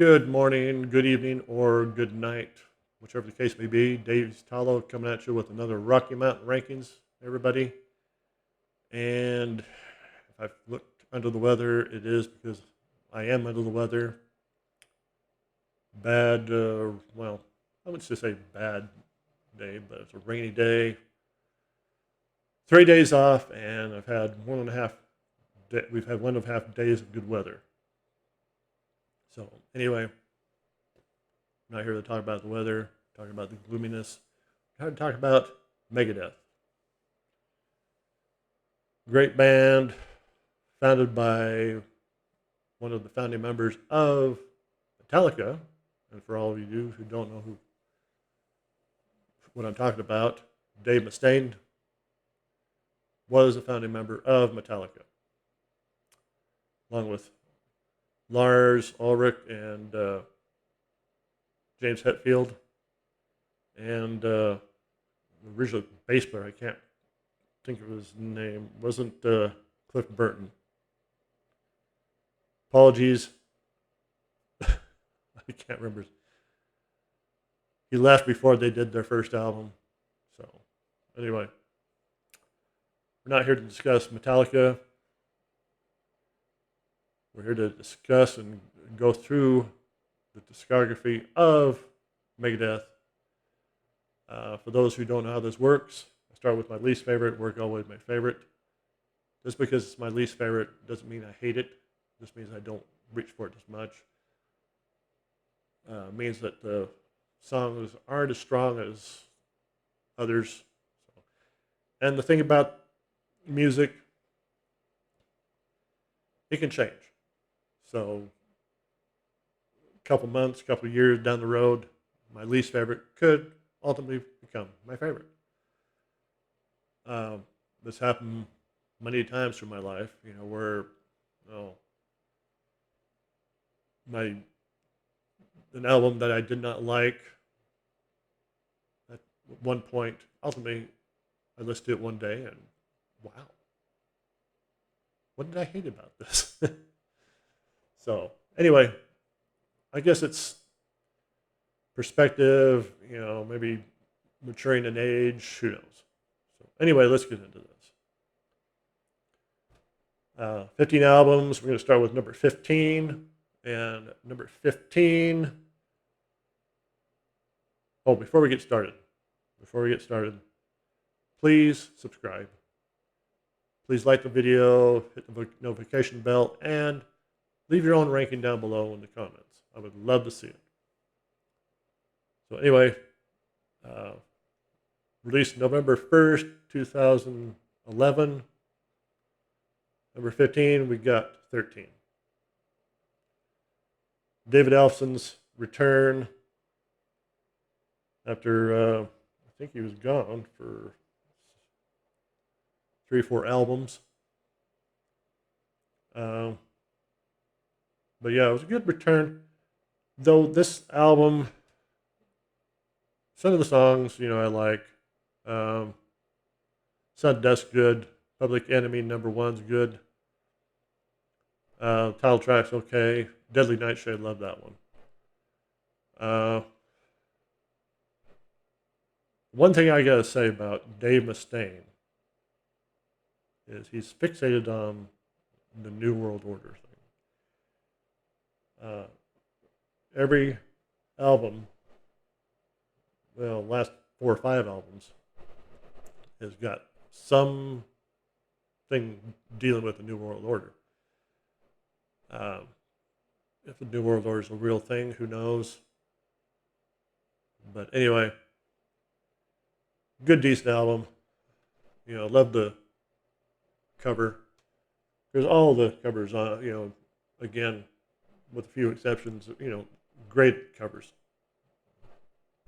Good morning, good evening, or good night, whichever the case may be. Dave Tallow coming at you with another Rocky Mountain Rankings, everybody. And if I've looked under the weather, it is because I am under the weather. Bad, well, I wouldn't just say bad day, but it's a rainy day. 3 days off, and I've had one and a half. We've had 1.5 days of good weather. So anyway, I'm not here to talk about the weather, talking about the gloominess. I'm here to talk about Megadeth. Great band, founded by one of the founding members of Metallica. And for all of you who don't know what I'm talking about, Dave Mustaine was a founding member of Metallica, along with Lars Ulrich and James Hetfield, and the original bass player, I can't think of his name, wasn't Cliff Burton. Apologies. I can't remember. He left before they did their first album. So, anyway, we're not here to discuss Metallica. We're here to discuss and go through the discography of Megadeth. For those who don't know how this works, I start with my least favorite, work all the way to my favorite. Just because it's my least favorite doesn't mean I hate it. Just means I don't reach for it as much. Means that the songs aren't as strong as others. And the thing about music, it can change. So a couple months, couple years down the road, my least favorite could ultimately become my favorite. This happened many times through my life, where an album that I did not like at one point, ultimately I listened to it one day and wow, what did I hate about this? So anyway, I guess it's perspective, maybe maturing in age, who knows. So anyway, let's get into this. 15 albums. We're going to start with number 15. And number 15. Oh, before we get started, please subscribe. Please like the video, hit the notification bell, and leave your own ranking down below in the comments. I would love to see it. So anyway, released November 1st, 2011. Number 15, we got 13. David Ellefson's return after, I think he was gone for 3 or 4 albums. But yeah, it was a good return. Though this album, some of the songs, I like. Sun Dust good. Public Enemy #1's good. Title track's okay. Deadly Nightshade, love that one. One thing I gotta say about Dave Mustaine is he's fixated on the New World Order thing. Every album, last 4 or 5 albums, has got something dealing with the New World Order. If the New World Order is a real thing, who knows? But anyway, good, decent album. Love the cover. There's all the covers on, again, with a few exceptions, great covers.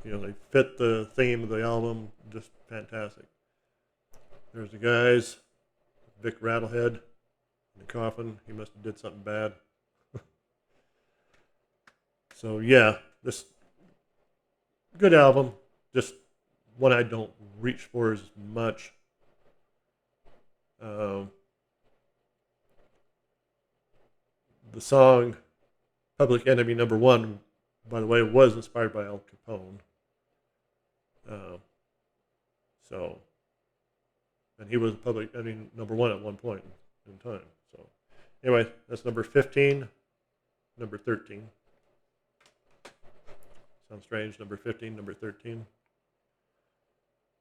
They fit the theme of the album, just fantastic. There's the guys, Vic Rattlehead in the coffin. He must have did something bad. So yeah, this good album. Just one I don't reach for as much. The song Public Enemy #1, by the way, was inspired by Al Capone. So, and he was Public Enemy #1 at one point in time. So, anyway, that's number 15, number 13. Sounds strange, number 15, number 13.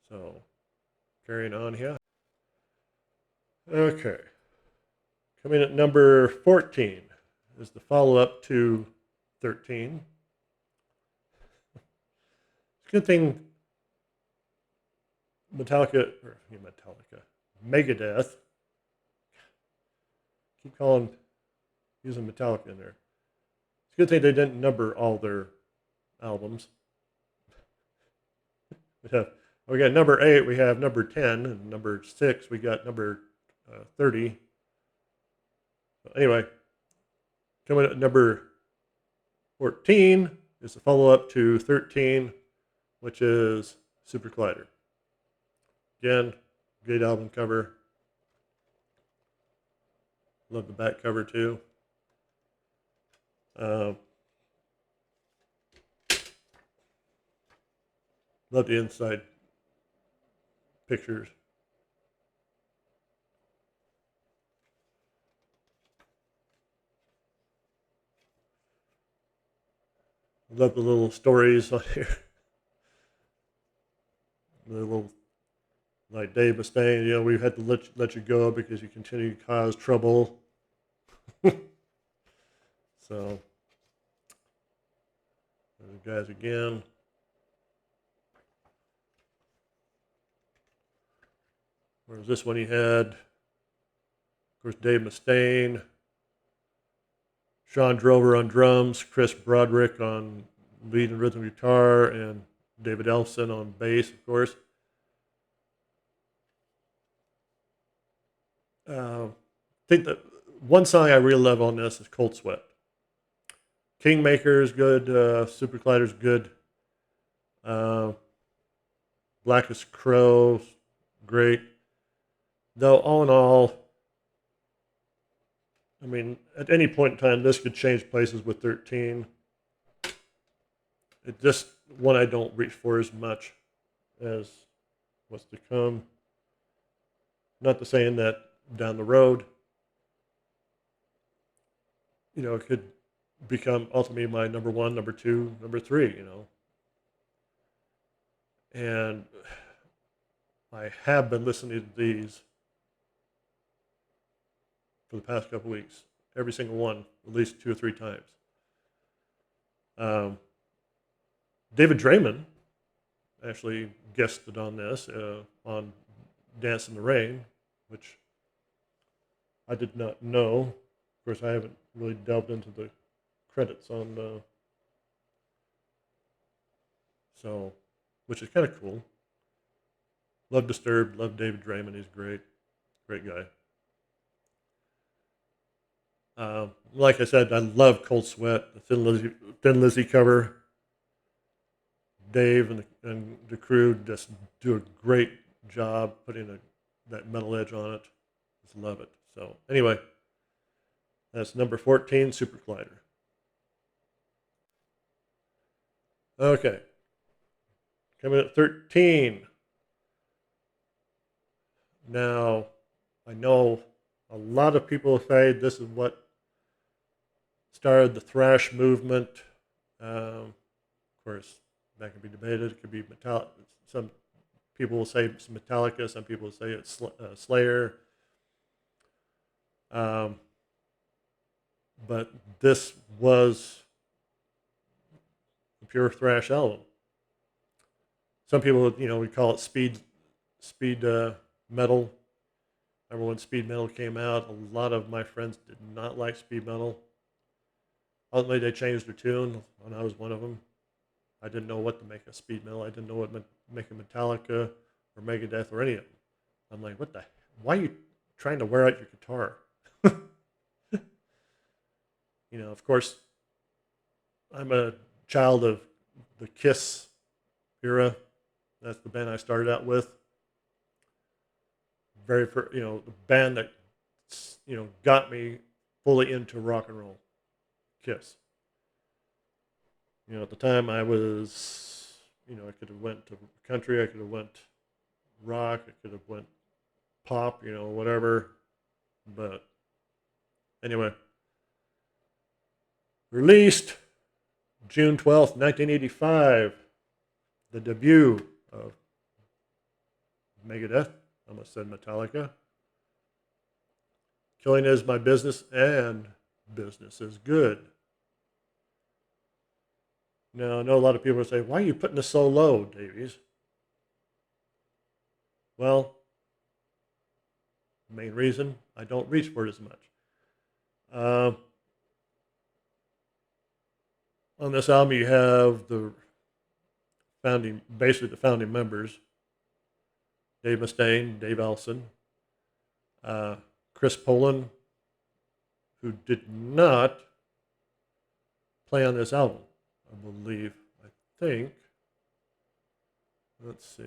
So, carrying on here. Okay. Coming at number 14 is the follow-up to 13. It's a good thing Metallica, Megadeth, keep using Metallica in there. It's a good thing they didn't number all their albums. We got number 8, we have number 10, and number 6, we got number 30. So anyway, coming at number 14 is the follow-up to 13, which is Super Collider. Again, great album cover. Love the back cover too. Love the inside pictures. Love the little stories on here. The little, like Dave Mustaine, we had to let you go because you continue to cause trouble. So, those guys again. Whereas this one he had, of course, Dave Mustaine, Sean Drover on drums, Chris Broderick on lead and rhythm guitar, and David Ellefson on bass, of course. I think that one song I really love on this is Cold Sweat. Kingmaker is good, Super Collider is good, Blackest Crow, great. Though all in all, I mean, at any point in time, this could change places with 13. It's just one I don't reach for as much as what's to come. Not to saying that down the road, it could become ultimately my number 1, number 2, number 3, And I have been listening to these for the past couple weeks. Every single one, at least 2 or 3 times. David Draymond actually guested on this, on Dance in the Rain, which I did not know. Of course, I haven't really delved into the credits on, which is kind of cool. Love Disturbed, love David Draymond, he's great guy. Like I said, I love Cold Sweat, the Thin Lizzy cover. Dave and the crew just do a great job putting that metal edge on it. Just love it. So anyway, that's number 14, Super Collider. Okay. Coming at 13. Now, I know a lot of people say this is what started the thrash movement. Of course, that can be debated. It could be Metallica. Some people will say it's Metallica. Some people will say it's Slayer. But this was a pure thrash album. Some people, we call it speed metal. Remember when speed metal came out? A lot of my friends did not like speed metal. Ultimately, they changed their tune, and I was one of them. I didn't know what to make of speed metal. I didn't know what to make of Metallica or Megadeth or any of them. I'm like, why are you trying to wear out your guitar? Of course, I'm a child of the Kiss era. That's the band I started out with. The band that, got me fully into rock and roll. Kiss. At the time I was, I could have went to country, I could have went rock, I could have went pop, whatever. But anyway, released June 12th, 1985, the debut of Megadeth. I almost said Metallica. Killing is my business and business is good. Now, I know a lot of people are saying, why are you putting this so low, Davies? Well, main reason, I don't reach for it as much. On this album, you have basically the founding members, Dave Mustaine, Dave Ellefson, Chris Poland, who did not play on this album, I believe. I think. Let's see.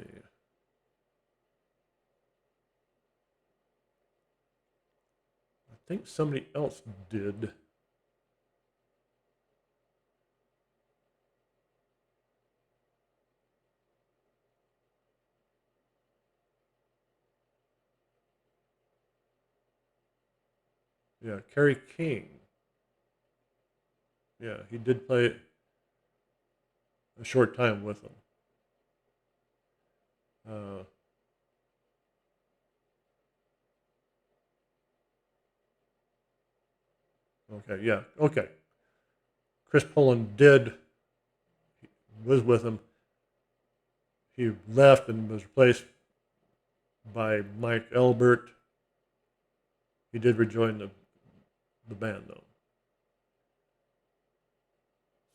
I think somebody else did. Yeah, Kerry King. Yeah, he did play a short time with them. Okay, yeah, okay. Chris Poland was with him. He left and was replaced by Mike Elbert. He did rejoin the band, though.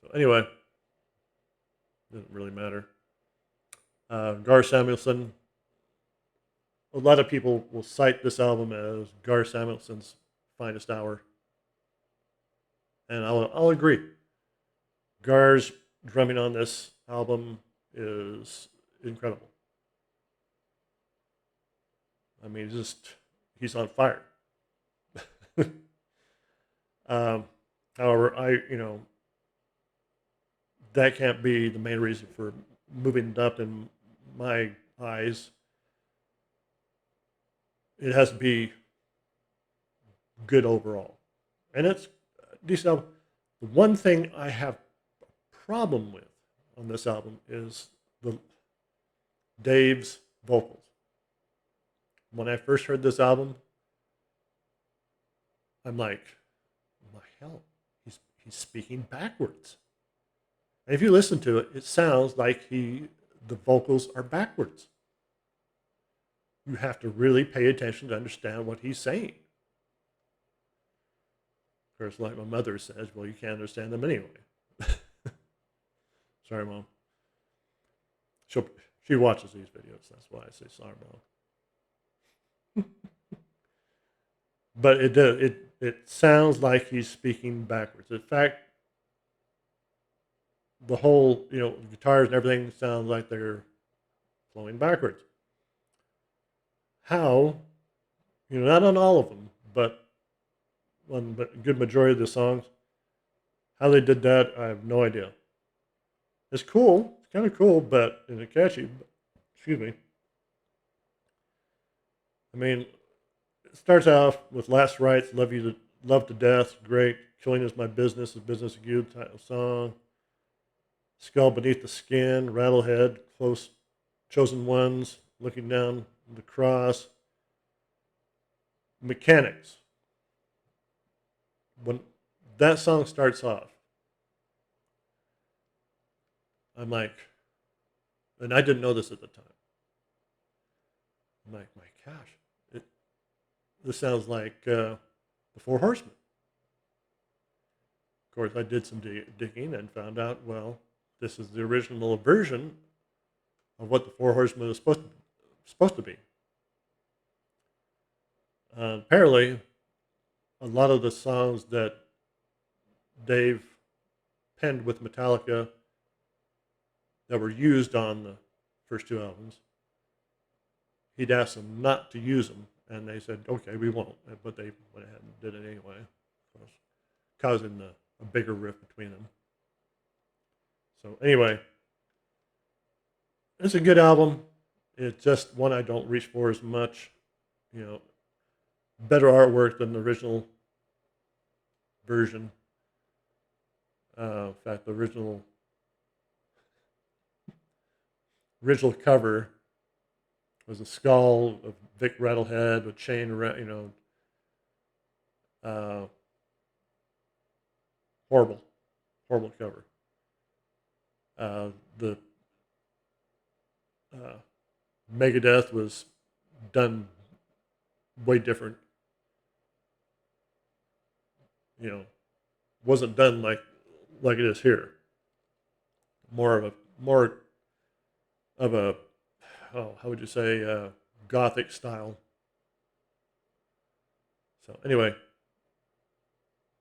So anyway, doesn't really matter. Gar Samuelson. A lot of people will cite this album as Gar Samuelson's finest hour. And I'll agree. Gar's drumming on this album is incredible. I mean, he's on fire. However, that can't be the main reason for moving it up in my eyes. It has to be good overall. And it's a decent album. The one thing I have a problem with on this album is Dave's vocals. When I first heard this album, I'm like, my hell, he's speaking backwards. And if you listen to it, it sounds like the vocals are backwards. You have to really pay attention to understand what he's saying. Of course, like my mother says, well, you can't understand them anyway. Sorry, Mom. She watches these videos. That's why I say sorry, Mom. But it sounds like he's speaking backwards. In fact, the whole, guitars and everything sounds like they're flowing backwards. How, not on all of them, but on a good majority of the songs, how they did that, I have no idea. It's cool. It's kind of cool, but it's catchy. Excuse me. I mean, it starts off with Last Rites, Love to Death, great. Killing is my business, the business of you, title song. Skull Beneath the Skin, Rattlehead, Close Chosen Ones, Looking Down the Cross. Mechanics. When that song starts off, I'm like, and I didn't know this at the time. I'm like, my gosh, this sounds like the Four Horsemen. Of course, I did some digging and found out, well, this is the original version of what the Four Horsemen was supposed to be. Apparently, a lot of the songs that Dave penned with Metallica that were used on the first two albums, he'd asked them not to use them, and they said, okay, we won't. But they went ahead and did it anyway, causing a bigger rift between them. So anyway, it's a good album. It's just one I don't reach for as much. You know, better artwork than the original version. In fact, the original cover was a skull of Vic Rattlehead with chain around. Horrible, horrible cover. The Megadeth was done way different. Wasn't done like it is here. More of a how would you say gothic style. So anyway,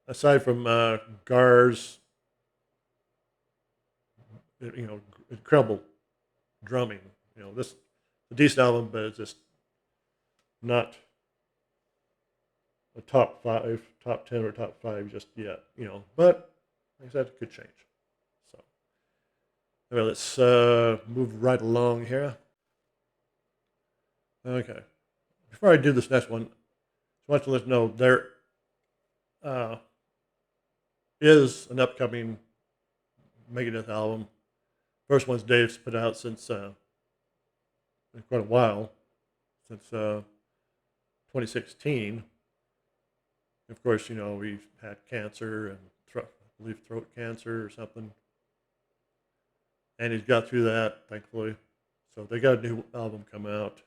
aside from Gar's incredible drumming, this a decent album, but it's just not a top 5, top 10, or top 5 just yet. But like I said, it could change. So anyway, let's move right along here. Okay, before I do this next one, just want to let you know there is an upcoming Megadeth album. First one's Dave's put out since quite a while, since 2016. Of course, we've had cancer and I believe throat cancer or something, and he's got through that, thankfully. So they got a new album come out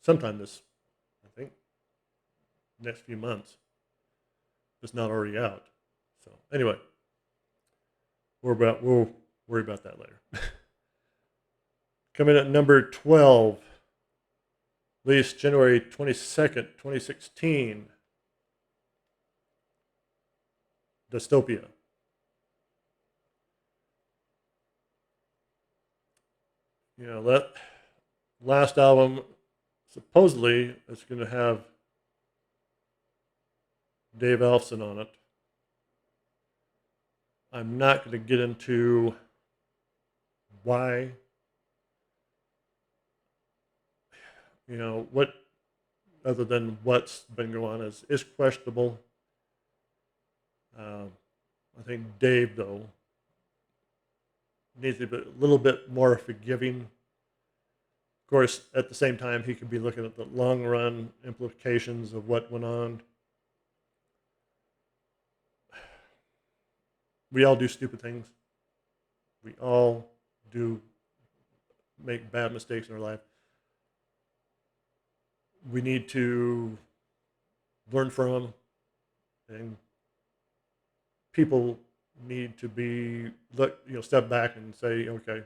sometime this, I think, next few months. It's not already out. So anyway, we'll worry about that later. Coming at number 12, released January 22nd, 2016. Dystopia. That last album supposedly is going to have Dave Ellefson on it. I'm not going to get into why. What other than what's been going on is questionable. I think Dave, though, needs to be a little bit more forgiving. Of course, at the same time, he could be looking at the long run implications of what went on. We all do stupid things. We all do make bad mistakes in our life. We need to learn from them, and people need to step back and say, okay,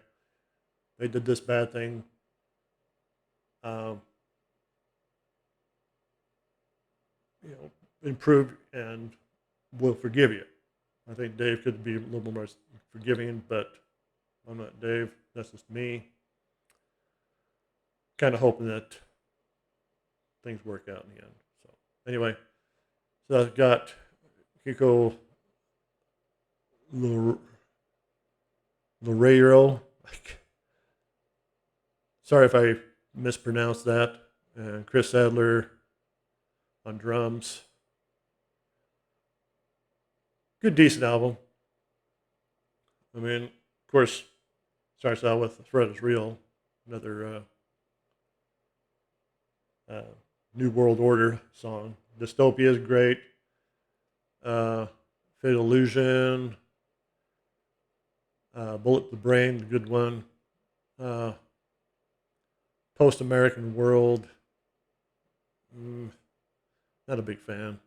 they did this bad thing. Improve and we'll forgive you. I think Dave could be a little more forgiving, but I'm not Dave. That's just me. Kind of hoping that things work out in the end. So anyway, so I've got Kiko Loureiro. Sorry if I mispronounced that. And Chris Adler on drums. Good, decent album. I mean, of course, starts out with "The Threat Is Real," another New World Order song. Dystopia is great. Fatal Illusion. Bullet the Brain, the good one. Post-American World. Not a big fan.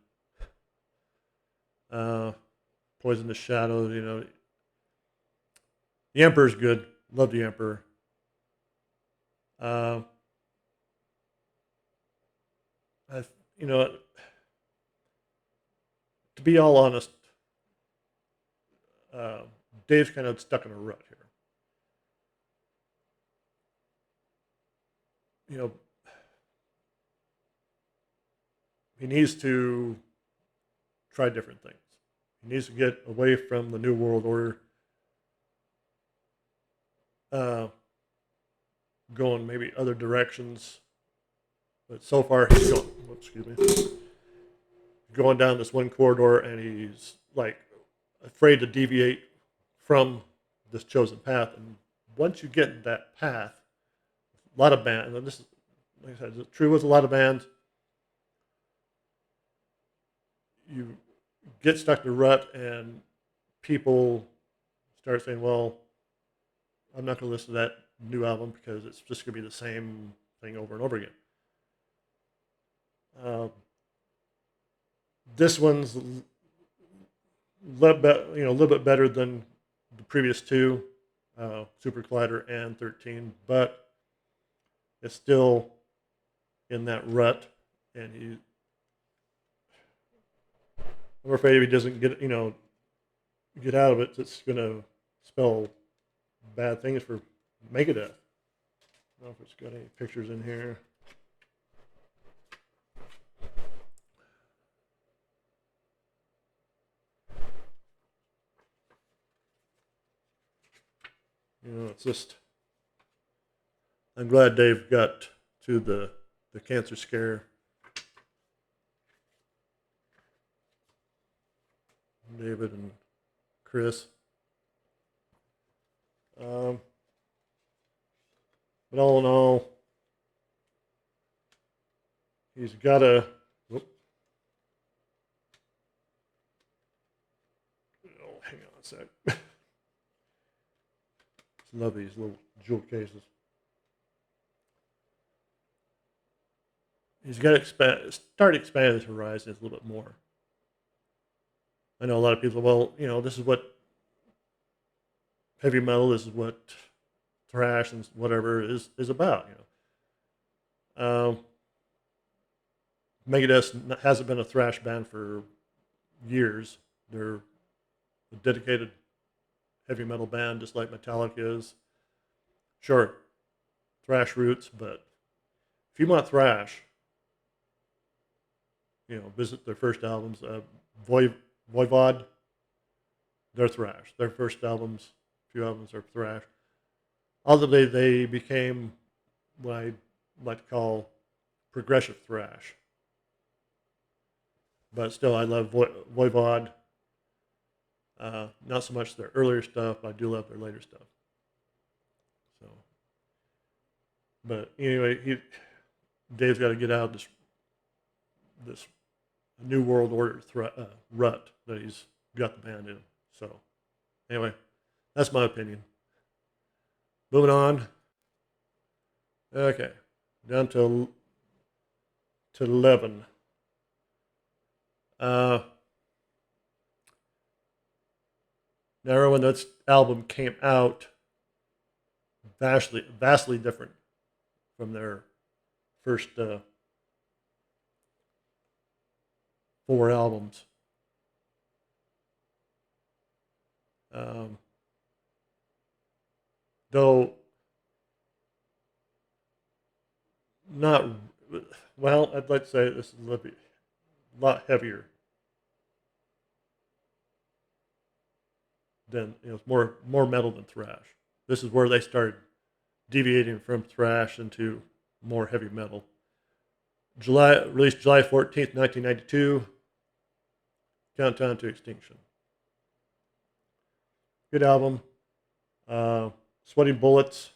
Poison the Shadow, The Emperor's good. Love the Emperor. To be all honest, Dave's kind of stuck in a rut here. He needs to try different things. He needs to get away from the New World Order going maybe other directions. But so far he's going, going down this one corridor, and he's like afraid to deviate from this chosen path. And once you get in that path, a lot of bands, and this is, like I said, it's true with a lot of bands, you get stuck in a rut, and people start saying, well, I'm not going to listen to that new album because it's just going to be the same thing over and over again. This one's a little bit better than the previous two, Super Collider and 13, but it's still in that rut, and I'm afraid if he doesn't get out of it, it's going to spell bad things for Megadeth. I don't know if it's got any pictures in here. It's just, I'm glad Dave got to the cancer scare. David and Chris. But all in all, he's got a. Oh, hang on a sec. Love these little jewel cases. He's got to start expanding his horizons a little bit more. I know a lot of people, well, this is what heavy metal, this is what thrash and whatever is about. Megadeth hasn't been a thrash band for years. They're a dedicated heavy metal band, just like Metallica is. Sure, thrash roots, but if you want thrash, visit their first albums. Voivod, they're thrash. Their first albums, few albums are thrash. Ultimately, they became what I like to call progressive thrash. But still, I love Voivod. Not so much their earlier stuff, but I do love their later stuff. So, but anyway, Dave's got to get out of this New World Order rut that he's got the band in. So, anyway, that's my opinion. Moving on. Okay, down to 11. Now, when that album came out, vastly different from their first 4 albums. Though not, well, I'd like to say this is a lot heavier than, it's more metal than thrash. This is where they started deviating from thrash into more heavy metal. Released July 14th, 1992. Countdown to Extinction. Good album. Sweating Bullets.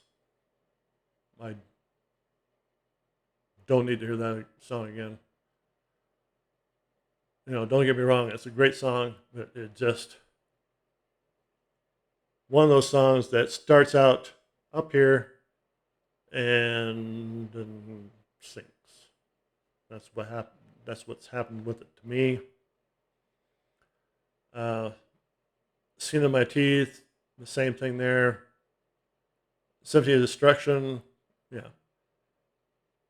I don't need to hear that song again. Don't get me wrong, it's a great song, but it just one of those songs that starts out up here and then sinks. That's what happened. That's what's happened with it to me. Skin of My Teeth, the same thing there. Symphony of Destruction, yeah.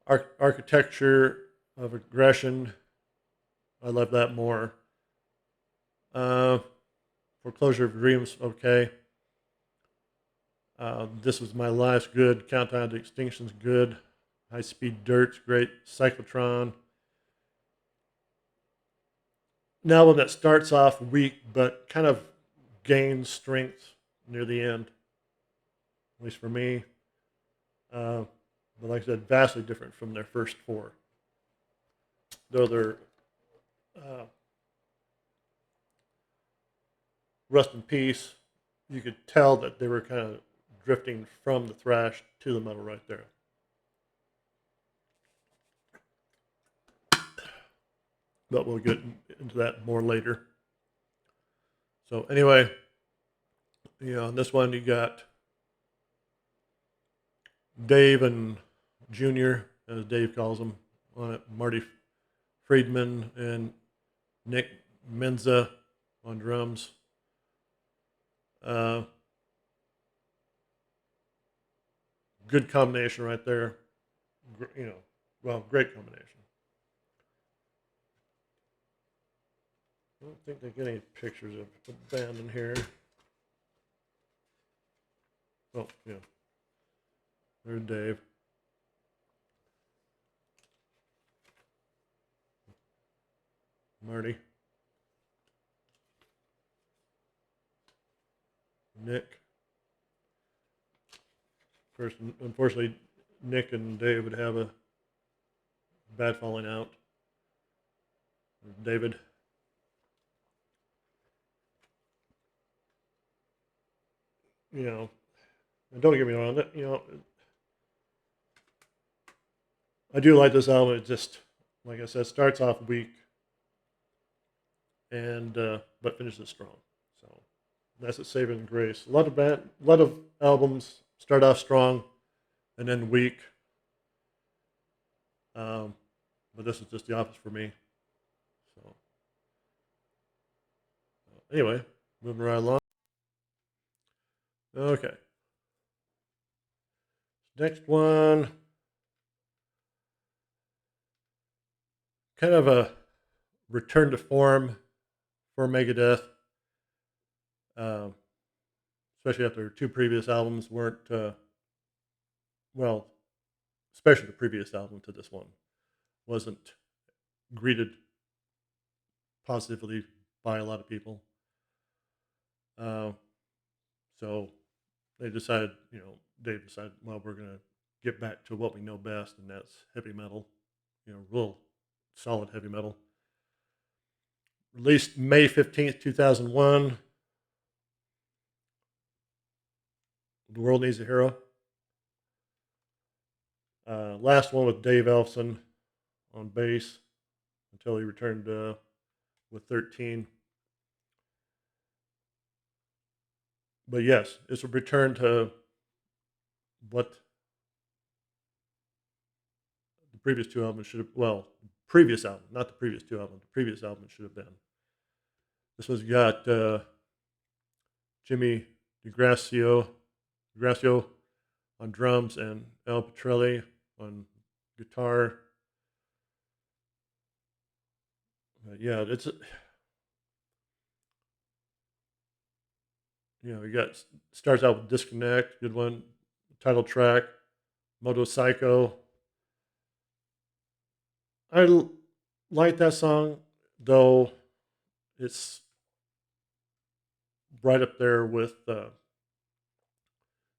Architecture of Aggression, I love that more. Foreclosure of Dreams, okay. This Was My Life's good. Countdown to Extinction's good. High Speed Dirt's great. Cyclotron. An album that starts off weak but kind of gains strength near the end. at least for me. But like I said, vastly different from their first four. Though their Rust in Peace, you could tell that they were kind of drifting from the thrash to the metal right there. But we'll get into that more later. So anyway, on this one you got Dave and Junior, as Dave calls them, on it. Marty Friedman and Nick Menza on drums. Good combination right there. Great combination. I don't think they get any pictures of the band in here. Oh, yeah. There's Dave. Marty. Nick. Of course, unfortunately, Nick and Dave would have a bad falling out. David. And don't get me wrong, I do like this album. It just, like I said, starts off weak, and but finishes strong. So that's its saving grace. A lot of albums start off strong, and then weak. But this is just the opposite for me. So anyway, moving right along. Okay. Next one. Kind of a return to form for Megadeth. Especially after two previous albums weren't, especially the previous album to this one, wasn't greeted positively by a lot of people. So they decided, Dave decided, well, we're going to get back to what we know best, and that's heavy metal, real solid heavy metal. Released May 15th, 2001. The World Needs a Hero. Last one with Dave Ellefson on bass until he returned with 13. But yes, it's a return to what the previous two albums should have, previous album, not the previous two albums, the previous album should have been. This one's got Jimmy DeGracio on drums and Al Petrelli on guitar. Yeah, it's starts out with Disconnect, good one, title track, Moto Psycho. I like that song, though it's right up there with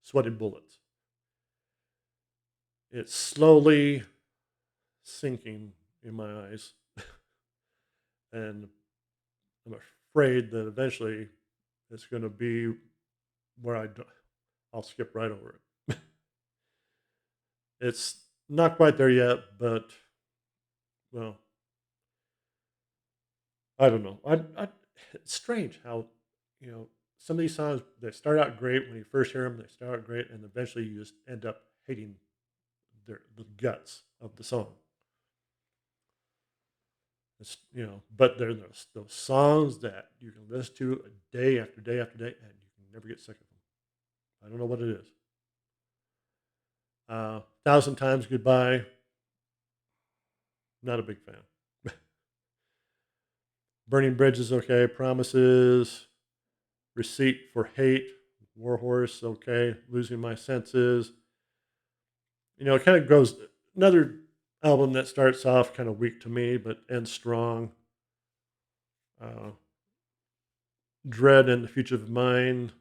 Sweating Bullets. It's slowly sinking in my eyes. And I'm afraid that eventually it's going to be where I'll skip right over it. It's not quite there yet, but, well, I don't know. It's strange how, some of these songs, they start out great when you first hear them, they start out great, and eventually you just end up hating the guts of the song. It's, but they're those songs that you can listen to day after day after day, and you can never get sick of them. I don't know what it is. 1,000 Times Goodbye. Not a big fan. Burning Bridges, okay. Promises. Receipt for Hate. Warhorse, okay. Losing My Senses. It kind of goes, another album that starts off kind of weak to me, but ends strong. Dread and the Future of Mine.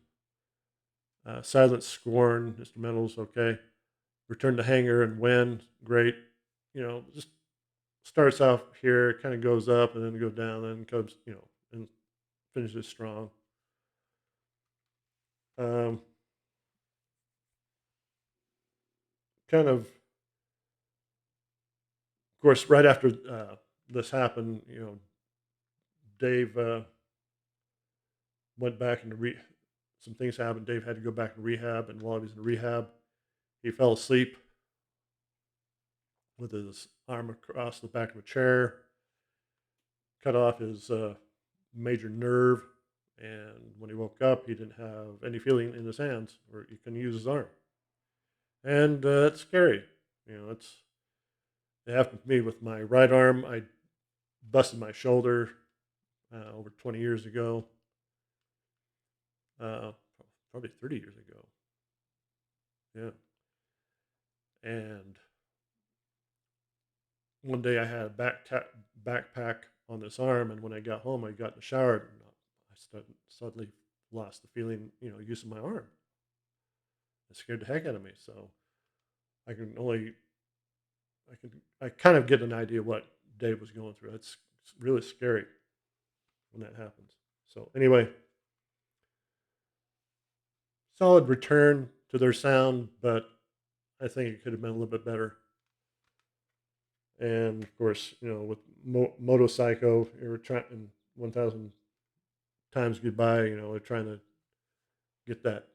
Silent Scorn, instrumentals, okay. Return to Hangar and When, great. Just starts off here, kind of goes up and then goes down, then comes, and finishes strong. Um, kind of course, right after this happened, Dave went back into some things happened. Dave had to go back in rehab, and while he was in rehab, he fell asleep with his arm across the back of a chair, cut off his major nerve, and when he woke up, he didn't have any feeling in his hands, or he couldn't use his arm, and it's scary. It happened to me with my right arm. I busted my shoulder over 20 years ago, uh, probably 30 years ago. Yeah. And one day I had a backpack on this arm, and when I got home, I got in the shower, and suddenly lost the feeling, use of my arm. It scared the heck out of me. So I can only, I kind of get an idea what Dave was going through. It's really scary when that happens. So anyway, solid return to their sound, but I think it could have been a little bit better. And of course, with Motorcycle, you're trying 1,000 times goodbye. They're trying to get that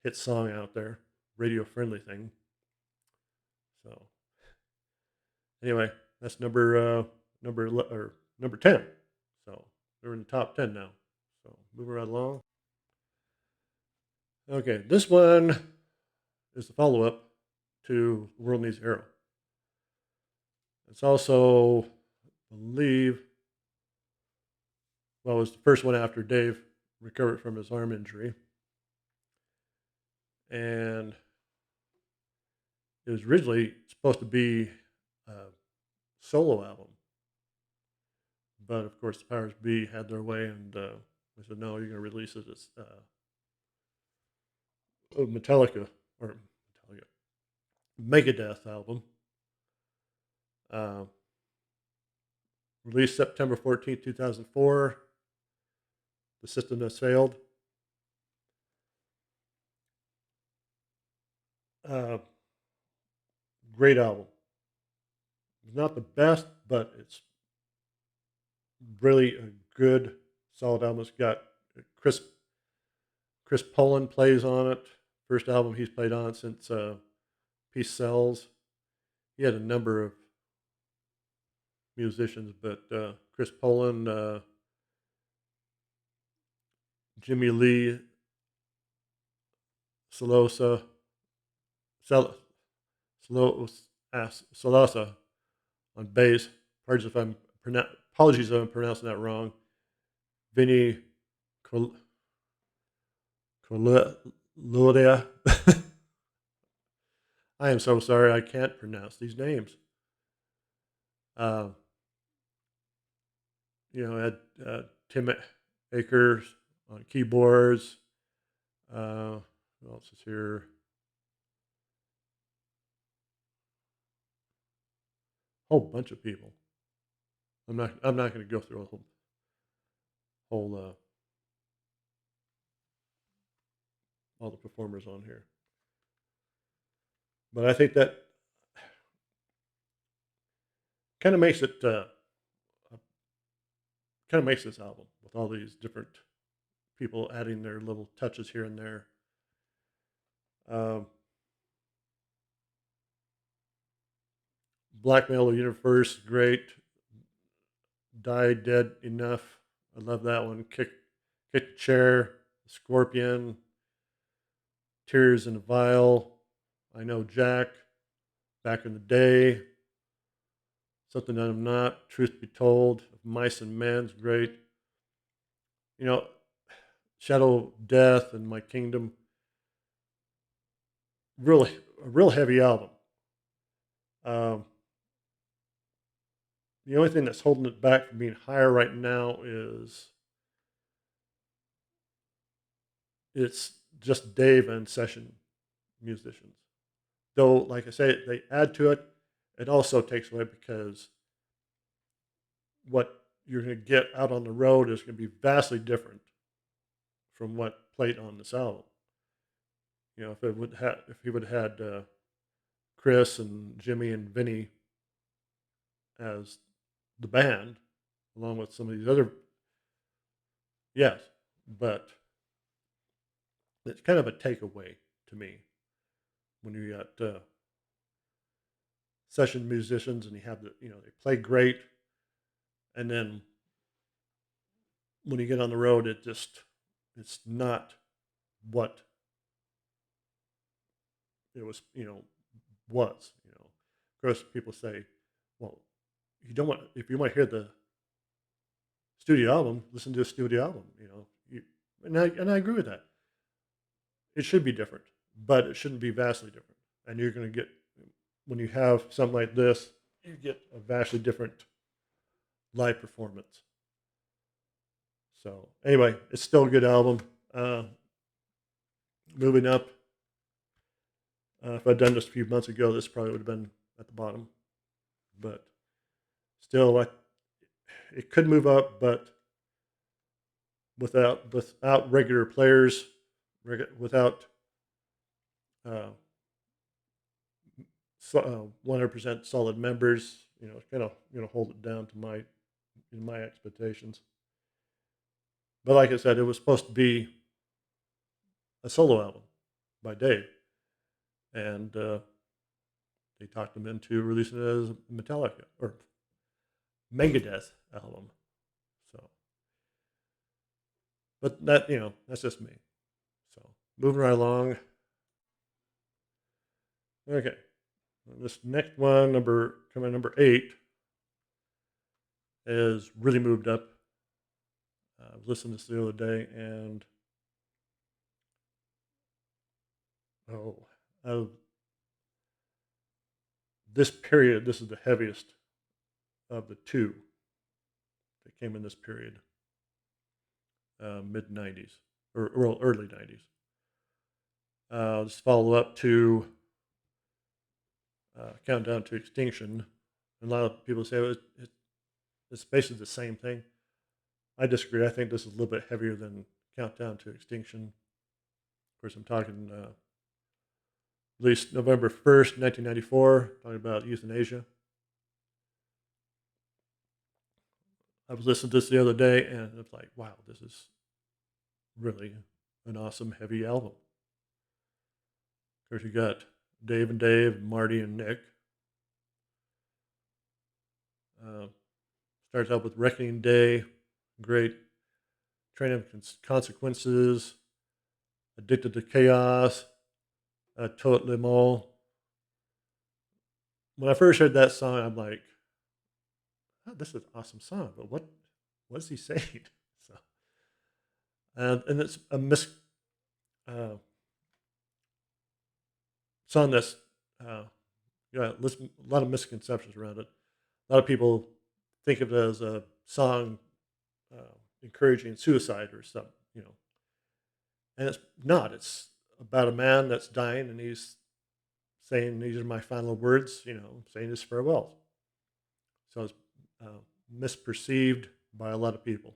hit song out there, radio friendly thing. So anyway, that's number 10. So we're in the top 10 now. So moving right along. Okay, this one is the follow up to The World Needs a Hero. It's also, I believe, well, it was the first one after Dave recovered from his arm injury. And it was originally supposed to be a solo album. But of course, the powers be had their way, and they said, no, you're going to release it as Metallica, or Megadeth album. Uh, Released September 14th, 2004. The System Has Failed. Great album. Not the best, but it's really a good, solid album. It's got Chris Poland plays on it. First album he's played on since Peace Sells. He had a number of musicians, but Chris Poland, Jimmy Lee, Solosa, Solosa on bass. Apologies if I'm pronouncing that wrong. Vinny Coludia. I am so sorry, I can't pronounce these names. Had Tim Akers on keyboards. Who else is here? Whole bunch of people. I'm not going to go through a whole all the performers on here. But I think that kind of makes it kind of makes this album with all these different people adding their little touches here and there. Blackmail the Universe, great. Die Dead Enough, I love that one. Kick the Chair, Scorpion, Tears in a Vial, I Know Jack, Back in the Day, Something That I'm Not, Truth Be Told, Mice and Men's great. Shadow of Death and My Kingdom, really a real heavy album. The only thing that's holding it back from being higher right now is it's just Dave and session musicians. Though, like I say, they add to it. It also takes away because what you're going to get out on the road is going to be vastly different from what played on this album. If he would have had Chris and Jimmy and Vinny as the band, along with some of these other, yes, but it's kind of a takeaway to me when you got session musicians and you have they play great, and then when you get on the road, it's not what it was. Of course, people say, well, you don't want if you want to hear the studio album, listen to a studio album. And I agree with that. It should be different, but it shouldn't be vastly different. And you're going to get when you have something like this, you get a vastly different live performance. So anyway, it's still a good album. Moving up. If I'd done this a few months ago, this probably would have been at the bottom. But still, it could move up, but without regular players, without 100% solid members, it's kind of hold it down to my expectations. But like I said, it was supposed to be a solo album by Dave, and they talked him into releasing it as a Metallica or Megadeth album. So, but that's just me. So moving right along. Okay, this next one, number 8, is really moved up. I listened to this the other day, and this period, this is the heaviest of the two that came in this period, mid 90s or early 90s. This follow up to Countdown to Extinction. And a lot of people say it's basically the same thing. I disagree. I think this is a little bit heavier than Countdown to Extinction. Of course, I'm talking released November 1st, 1994, talking about Euthanasia. I was listening to this the other day, and it's like, wow, this is really an awesome, heavy album. Of course, you got Dave and Dave, Marty and Nick. Starts out with Reckoning Day, great. Train of Consequences, Addicted to Chaos, Tot Le Mans. When I first heard that song, I'm like, oh, this is an awesome song, but what is he saying? So, and it's a song that's a lot of misconceptions around it. A lot of people think of it as a song encouraging suicide or something, and it's not. It's about a man that's dying, and he's saying, "These are my final words," saying his farewells. So it's misperceived by a lot of people.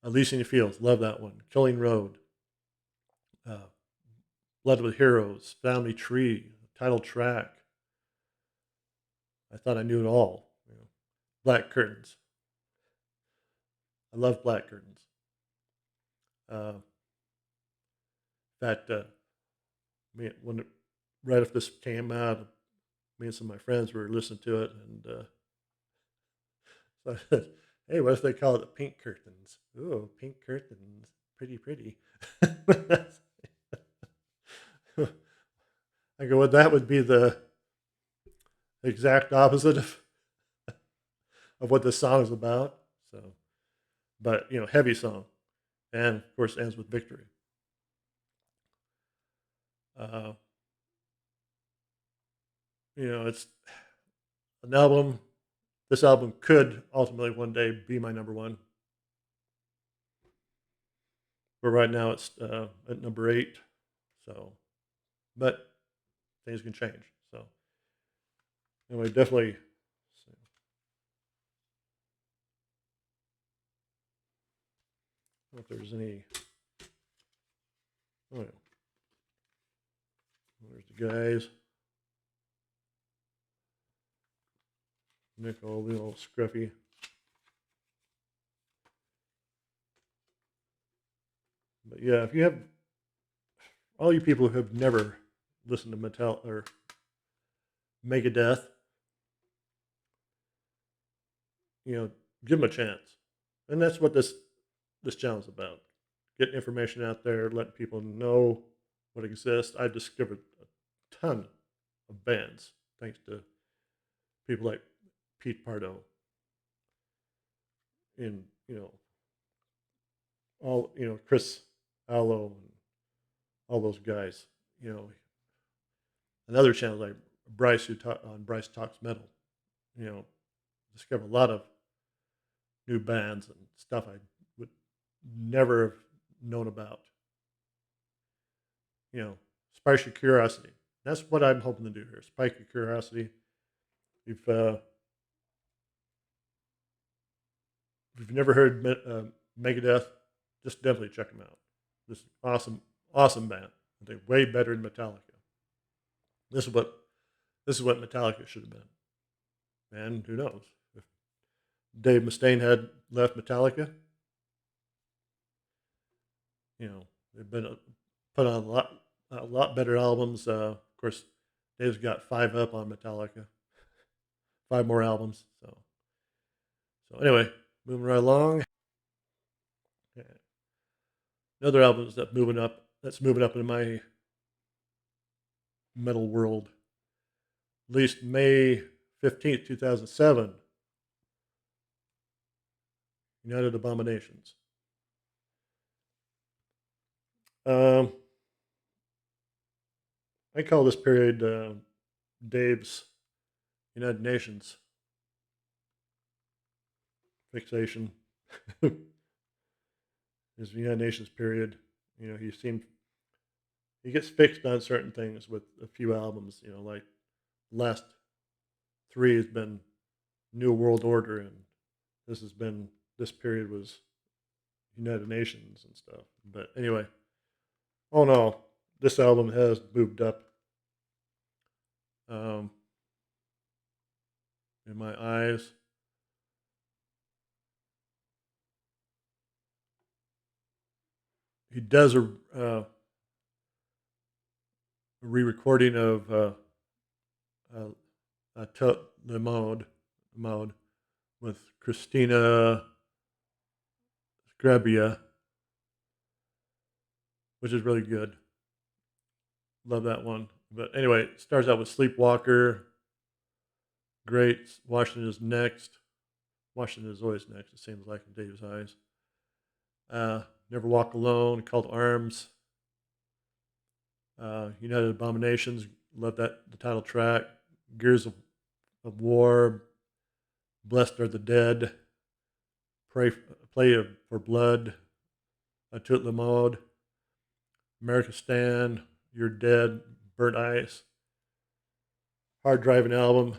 Elysian Fields, love that one. Killing Road, Blood with Heroes, Family Tree, title track. I thought I knew it all. Black Curtains. I love Black Curtains. In fact, right after this came out, me and some of my friends were listening to it, and so I said, "Hey, what if they call it the Pink Curtains?" Ooh, pink curtains, pretty, pretty. I go, well, that would be the exact opposite of what the song is about. So, but heavy song, and of course ends with victory. It's an album. This album could ultimately one day be my number one. Of for right now, it's at number 8. So, but things can change. So, anyway, definitely. So, I don't know if there's any. Oh, yeah. There's the guys. Nick, all the little scruffy. But yeah, if you have all you people who have never listened to Metal or Megadeth, give them a chance. And that's what this channel is about. Getting information out there, letting people know what exists. I've discovered a ton of bands thanks to people like Pete Pardo and all Chris Allo and all those guys. Another channel like Bryce who on Bryce Talks Metal. Discovered a lot of new bands and stuff I would never have known about. Spark your curiosity. That's what I'm hoping to do here. Spike your curiosity. If you've never heard Megadeth, just definitely check them out. This awesome, awesome band. I think way better than Metallica. This is what Metallica should have been. And who knows? If Dave Mustaine had left Metallica, they've been put on a lot better albums. Of course, Dave's got 5 up on Metallica, 5 more albums. So anyway, moving right along. Okay. Another album that's moving up in my metal world. Released May 15th, 2007. United Abominations. I call this period Dave's United Nations fixation. His United Nations period. He gets fixed on certain things with a few albums. Like last 3 has been New World Order, and this period was United Nations and stuff. But anyway, oh no, this album has moved up in my eyes. He does a re-recording of the mode with Christina Scriabia, which is really good. Love that one. But anyway, it starts out with Sleepwalker. Great. Washington is next. Washington is always next, it seems like, in Dave's eyes. Never Walk Alone. Call to Arms. United Abominations. Love the title track. Gears of War. Blessed Are the Dead. Play for Blood. Tout le Mode. America Stand. You're Dead. Burnt Ice. Hard Driving Album.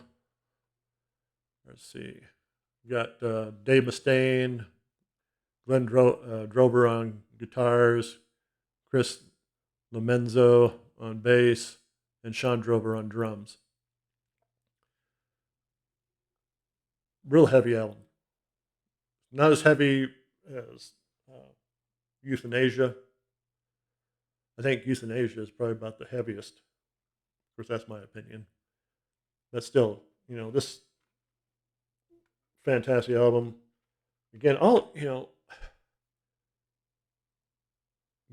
Let's see. We got Dave Mustaine, Glenn Drover on guitars, Chris Lomenzo on bass, and Sean Drover on drums. Real heavy album. Not as heavy as Euthanasia. I think Euthanasia is probably about the heaviest. Of course, that's my opinion. But still, this fantastic album. Again,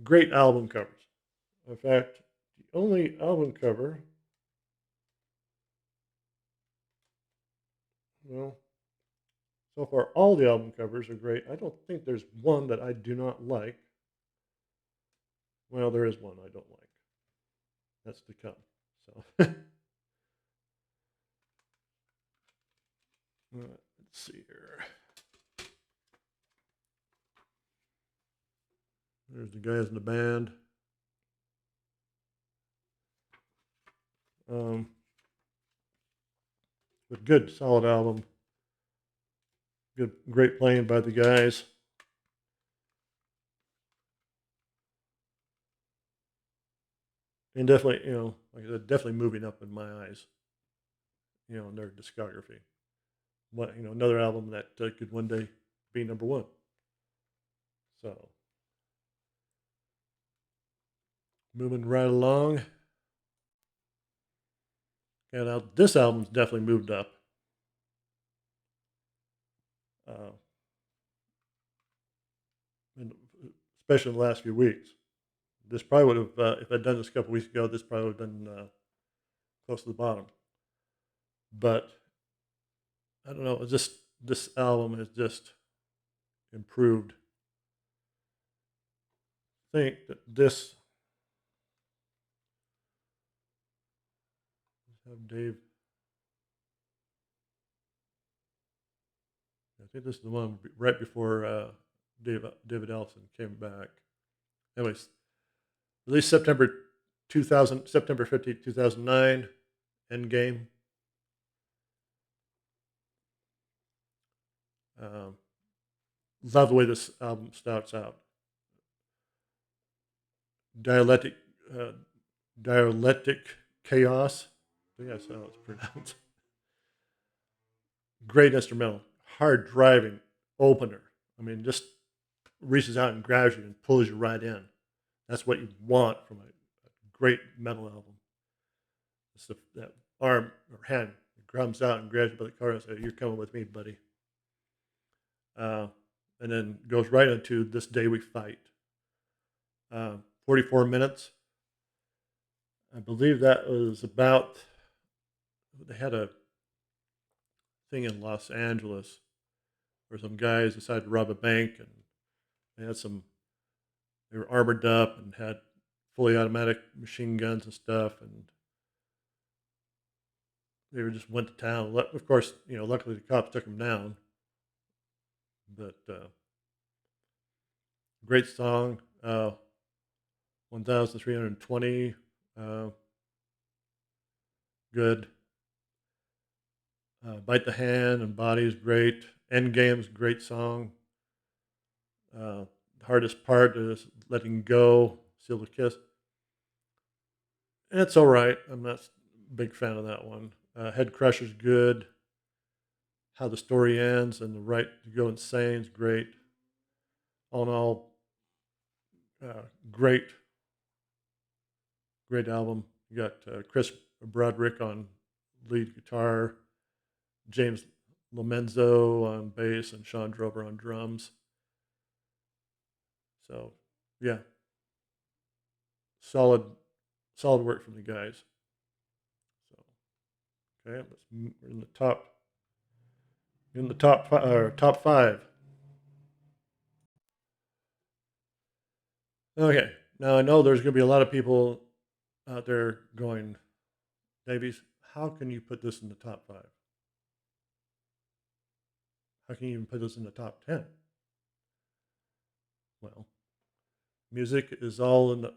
great album covers. In fact, the only album cover, so far all the album covers are great. I don't think there's one that I do not like. Well, there is one I don't like. That's to come. So let's see here. There's the guys in the band. But good, solid album. Good, great playing by the guys. And definitely, like I said, definitely moving up in my eyes, in their discography. Another album that could one day be number one. So, moving right along. And now this album's definitely moved up. And especially in the last few weeks. This probably would have, if I'd done this a couple weeks ago, this probably would have been close to the bottom. But I don't know, this album has just improved. I think that this, have Dave. I think this is the one right before David Ellefson came back. Anyways, released September 15th, 2009. Endgame. Love the way this album starts out. Dialectic Chaos. I think that's how it's pronounced. Great instrumental, hard driving opener. I mean, just reaches out and grabs you and pulls you right in. That's what you want from a great metal album. It's that arm or hand comes out and grabs you by the collar and says, "You're coming with me, buddy." And then goes right into This Day We Fight. 44 minutes. I believe that was about, they had a thing in Los Angeles where some guys decided to rob a bank, and they were armored up and had fully automatic machine guns and stuff, and they just went to town. Of course, luckily the cops took them down. But great song, 1,320, good. Bite the Hand and Body is great. Endgame's great song. Hardest part is Letting Go, Seal the Kiss. It's all right. I'm not a big fan of that one. Head Crusher's good. How the Story Ends and The Right to Go Insane is great. All in all, great album. You got Chris Broderick on lead guitar, James Lomenzo on bass, and Sean Drover on drums. So, yeah, solid work from the guys. So, okay, we're in the top five. Okay, now I know there's going to be a lot of people out there going, Davies, how can you put this in the top five? How can you even put this in the top 10? Well, music is all in the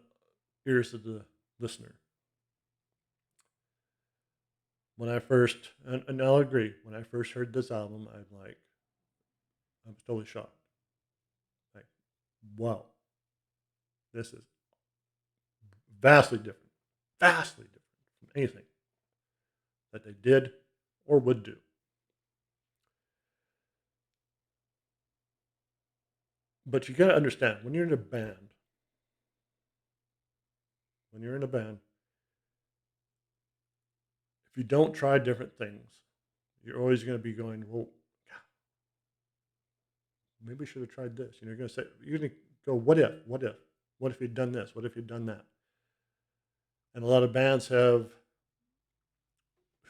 ears of the listener. When I first, and I'll agree, when I first heard this album, I was totally shocked. Like, wow, this is vastly different from anything that they did or would do. But you got to understand, when you're in a band, if you don't try different things, you're always going to be going, well, maybe we should have tried this. You're going to go, what if you'd done this? What if you'd done that? And a lot of bands who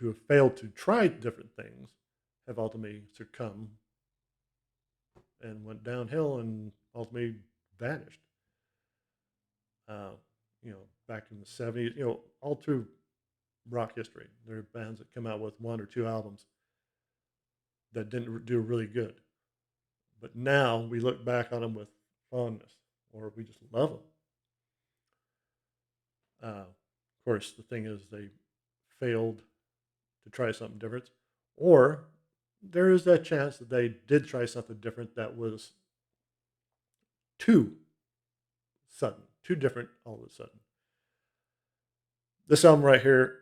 have failed to try different things have ultimately succumbed and went downhill and ultimately vanished. Back in the 70s, all through rock history, there are bands that come out with one or two albums that didn't do really good. But now we look back on them with fondness. or we just love them. Of course, the thing is they failed to try something different, or there is that chance that they did try something different that was too sudden, too different all of a sudden. This album right here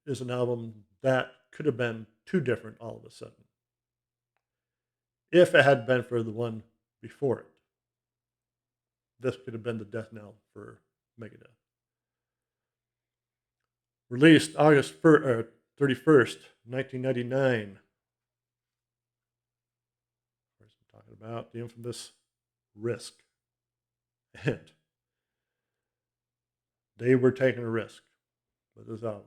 is an album that could have been too different all of a sudden if it had been for the one before it. This could have been the death knell for Megadeth. Released August 31st, 1999. Of course, I'm talking about the infamous Risk. And they were taking a risk with this album.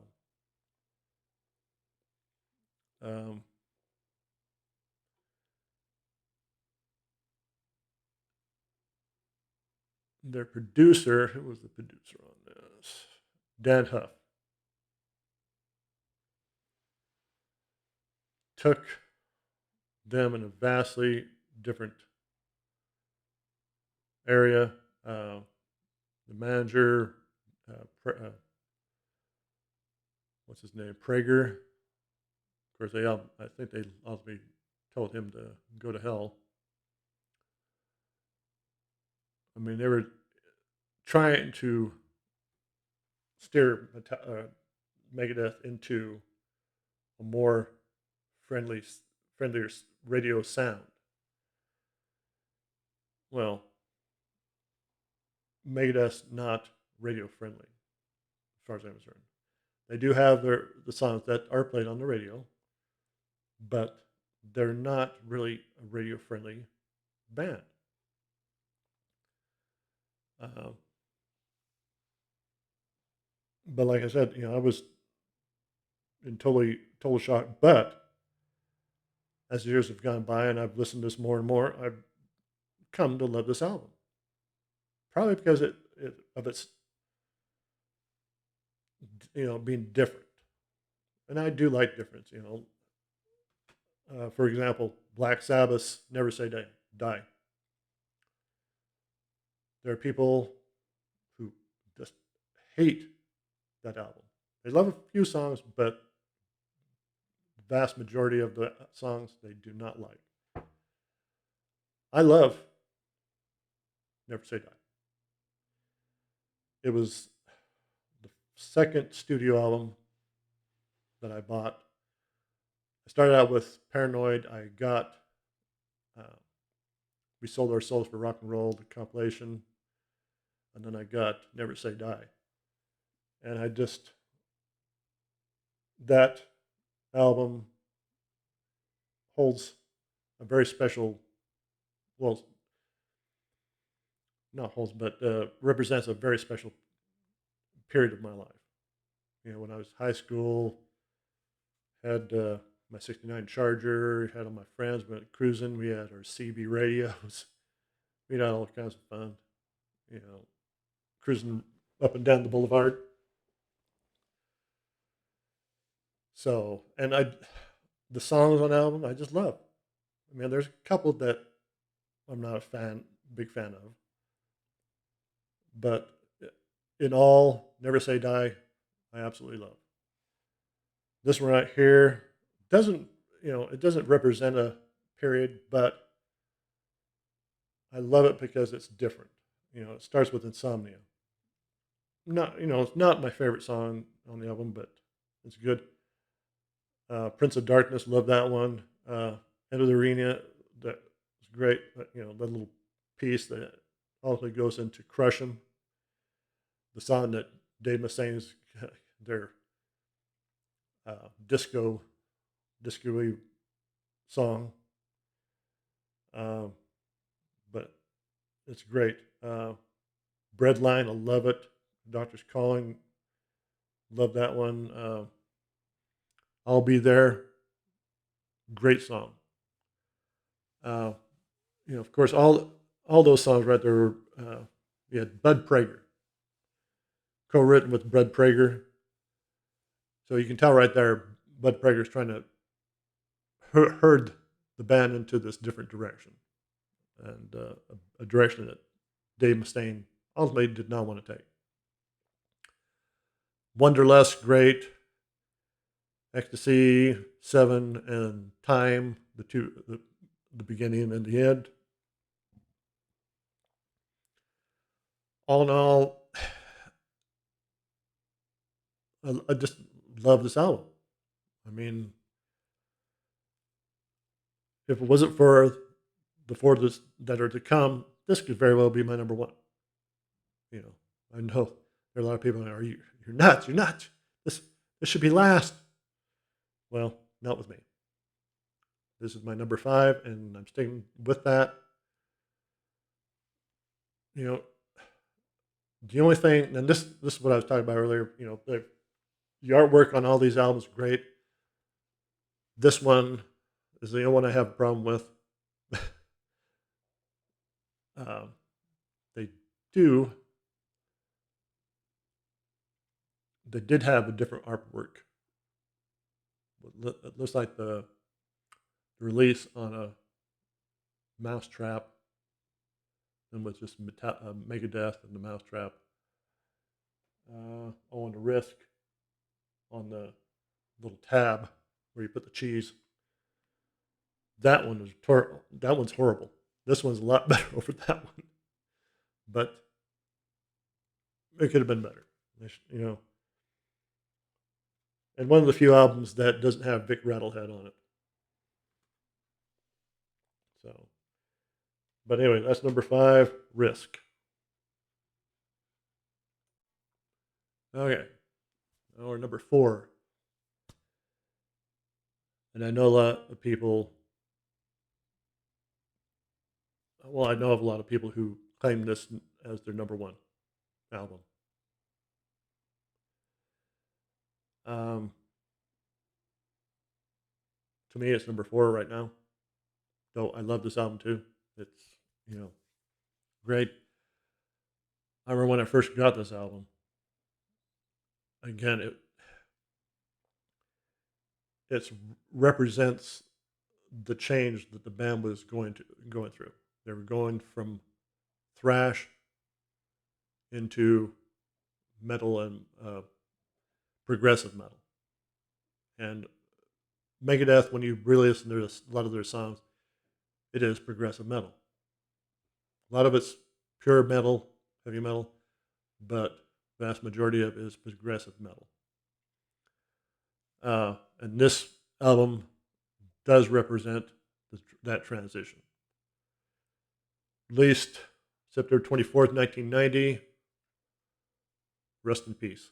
Their producer, who was the producer on this? Dan Huff. Took them in a vastly different area. The manager, what's his name? Prager. Of course, I think they ultimately told him to go to hell. I mean, they were trying to steer Megadeth into a more friendlier radio sound. Well, Megadeth's not radio friendly, as far as I'm concerned. They do have the songs that are played on the radio, but they're not really a radio friendly band. But like I said, I was in total shock. But as the years have gone by and I've listened to this more and more, I've come to love this album. Probably because of its being different, and I do like difference. For example, Black Sabbath's "Never Say Die." There are people who just hate that album. They love a few songs, but the vast majority of the songs they do not like. I love "Never Say Die." It was the second studio album that I bought. I started out with Paranoid. I got We Sold Our Souls for Rock and Roll, the compilation. And then I got Never Say Die. And that album holds a very special, well, not holds, but represents a very special period of my life. When I was high school, had my '69 Charger, had all my friends, went cruising. We had our CB radios. We had all kinds of fun, cruising up and down the boulevard. So, and the songs on the album, I just love. I mean, there's a couple that I'm not big fan of. But in all, Never Say Die, I absolutely love. This one right here it doesn't represent a period, but I love it because it's different. It starts with Insomnia. It's not my favorite song on the album, but it's good. Prince of Darkness, love that one. End of the Arena, that was great. But, that little piece that also goes into Crush 'Em, the song that Dave Mustaine's their disco song. But it's great. Breadline, I love it. Doctor's Calling, love that one. I'll Be There, great song. Of course, all those songs right there. We had Bud Prager, co-written with Bud Prager. So you can tell right there, Bud Prager's trying to herd the band into this different direction, and a direction that Dave Mustaine ultimately did not want to take. Wonderlust, great. Ecstasy, Seven, and Time, the beginning and the end. All in all, I just love this album. I mean, if it wasn't for the four that are to come, this could very well be my number one. You know, I know there are a lot of people that are, you're nuts, you're nuts. This should be last. Well, not with me. This is my number 5, and I'm sticking with that. You know, the only thing, and this is what I was talking about earlier. You know, the artwork on all these albums is great. This one is the only one I have a problem with. They did have a different artwork. It looks like the release on a mousetrap, and with just Megadeth and the mousetrap. On the Risk, on the little tab where you put the cheese. That one was that one's horrible. This one's a lot better over that one, but it could have been better. You know, and one of the few albums that doesn't have Vic Rattlehead on it. So, but anyway, that's number 5, Risk. Okay, now we're number 4. And I know a lot of people, well, I know of a lot of people who claim this as their number 1 album. To me, it's number 4 right now. Though I love this album too. It's, you know, great. I remember when I first got this album. Again, it represents the change that the band was going through. They were going from thrash into metal and progressive metal. And Megadeth, when you really listen to a lot of their songs, it is progressive metal. A lot of it's pure metal, heavy metal, but the vast majority of it is progressive metal. And this album does represent that transition. Released September 24th, 1990. Rest in peace.